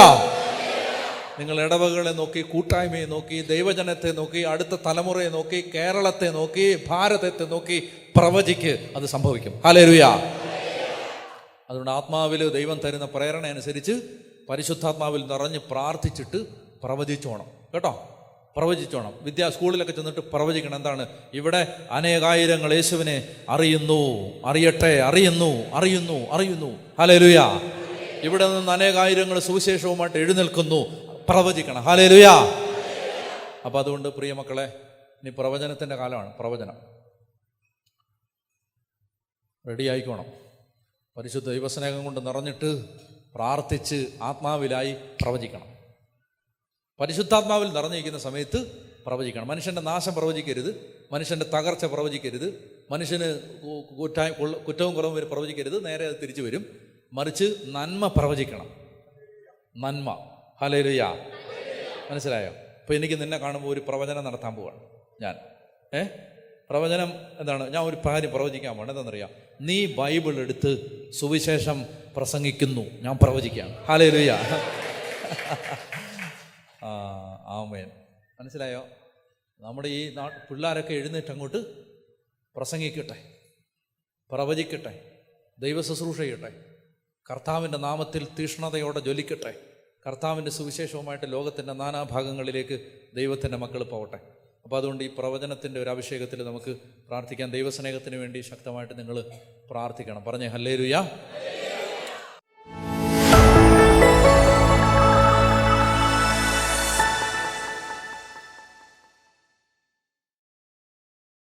നിങ്ങൾ ഇടവകളെ നോക്കി, കൂട്ടായ്മയെ നോക്കി, ദൈവജനത്തെ നോക്കി, അടുത്ത തലമുറയെ നോക്കി, കേരളത്തെ നോക്കി, ഭാരതത്തെ നോക്കി പ്രവചിക്ക്. അത് സംഭവിക്കും. ഹല്ലേലൂയ. അതുകൊണ്ട് ആത്മാവിൽ ദൈവം തരുന്ന പ്രേരണ അനുസരിച്ച് പരിശുദ്ധാത്മാവിൽ നിറഞ്ഞ് പ്രാർത്ഥിച്ചിട്ട് പ്രവചിച്ചോണം കേട്ടോ. പ്രവചിച്ചോണം. സ്കൂളിലൊക്കെ ചെന്നിട്ട് പ്രവചിക്കണം. എന്താണ്? ഇവിടെ അനേകായിരങ്ങൾ യേശുവിനെ അറിയുന്നു, അറിയട്ടെ, അറിയുന്നു, അറിയുന്നു, അറിയുന്നു. ഹല്ലേലൂയ. ഇവിടെ നിന്ന് അനേകായിരങ്ങൾ സുവിശേഷവുമായിട്ട് എഴുന്നേൽക്കുന്നു. പ്രവചിക്കണം. ഹല്ലേലൂയ. അപ്പം അതുകൊണ്ട് പ്രിയ മക്കളെ, ഇനി പ്രവചനത്തിൻ്റെ കാലമാണ്. പ്രവചനം റെഡി ആയിക്കോണം. പരിശുദ്ധ ദൈവസ്നേഹം കൊണ്ട് നിറഞ്ഞിട്ട് പ്രാർത്ഥിച്ച് ആത്മാവിലായി പ്രവചിക്കണം. പരിശുദ്ധാത്മാവിൽ നിറഞ്ഞിരിക്കുന്ന സമയത്ത് പ്രവചിക്കണം. മനുഷ്യൻ്റെ നാശം പ്രവചിക്കരുത്, മനുഷ്യൻ്റെ തകർച്ച പ്രവചിക്കരുത്, മനുഷ്യന് കുറ്റവും കുറവും വരെ പ്രവചിക്കരുത്. നേരെ അത് തിരിച്ചു വരും. മറിച്ച് നന്മ പ്രവചിക്കണം. നന്മ. ഹല്ലേലൂയ. മനസ്സിലായോ? അപ്പോൾ എനിക്ക് നിന്നെ കാണുമ്പോൾ ഒരു പ്രവചനം നടത്താൻ പോവാണ് ഞാൻ. പ്രവചനം എന്താണ്? ഞാൻ ഒരു കാര്യം പ്രവചിക്കാൻ പോകണം. എന്താണെന്നറിയാം? നീ ബൈബിൾ എടുത്ത് സുവിശേഷം പ്രസംഗിക്കുന്നു, ഞാൻ പ്രവചിക്കാം. ഹല്ലേലൂയ. ആമേൻ. മനസ്സിലായോ? നമ്മുടെ ഈ പിള്ളേരൊക്കെ എഴുന്നേറ്റ് അങ്ങോട്ട് പ്രസംഗിക്കട്ടെ, പ്രവചിക്കട്ടെ, ദൈവ ശുശ്രൂഷ ചെയ്യട്ടെ, കർത്താവിൻ്റെ നാമത്തിൽ തീഷ്ണതയോടെ ജ്വലിക്കട്ടെ, കർത്താവിൻ്റെ സുവിശേഷവുമായിട്ട് ലോകത്തിൻ്റെ നാനാഭാഗങ്ങളിലേക്ക് ദൈവത്തിൻ്റെ മക്കൾ പോകട്ടെ. അപ്പോൾ അതുകൊണ്ട് ഈ പ്രവചനത്തിൻ്റെ ഒരു അഭിഷേകത്തിൽ നമുക്ക് പ്രാർത്ഥിക്കാം. ദൈവസ്നേഹത്തിന് വേണ്ടി ശക്തമായിട്ട് നിങ്ങൾ പ്രാർത്ഥിക്കണം. പറഞ്ഞേ ഹല്ലേലൂയ.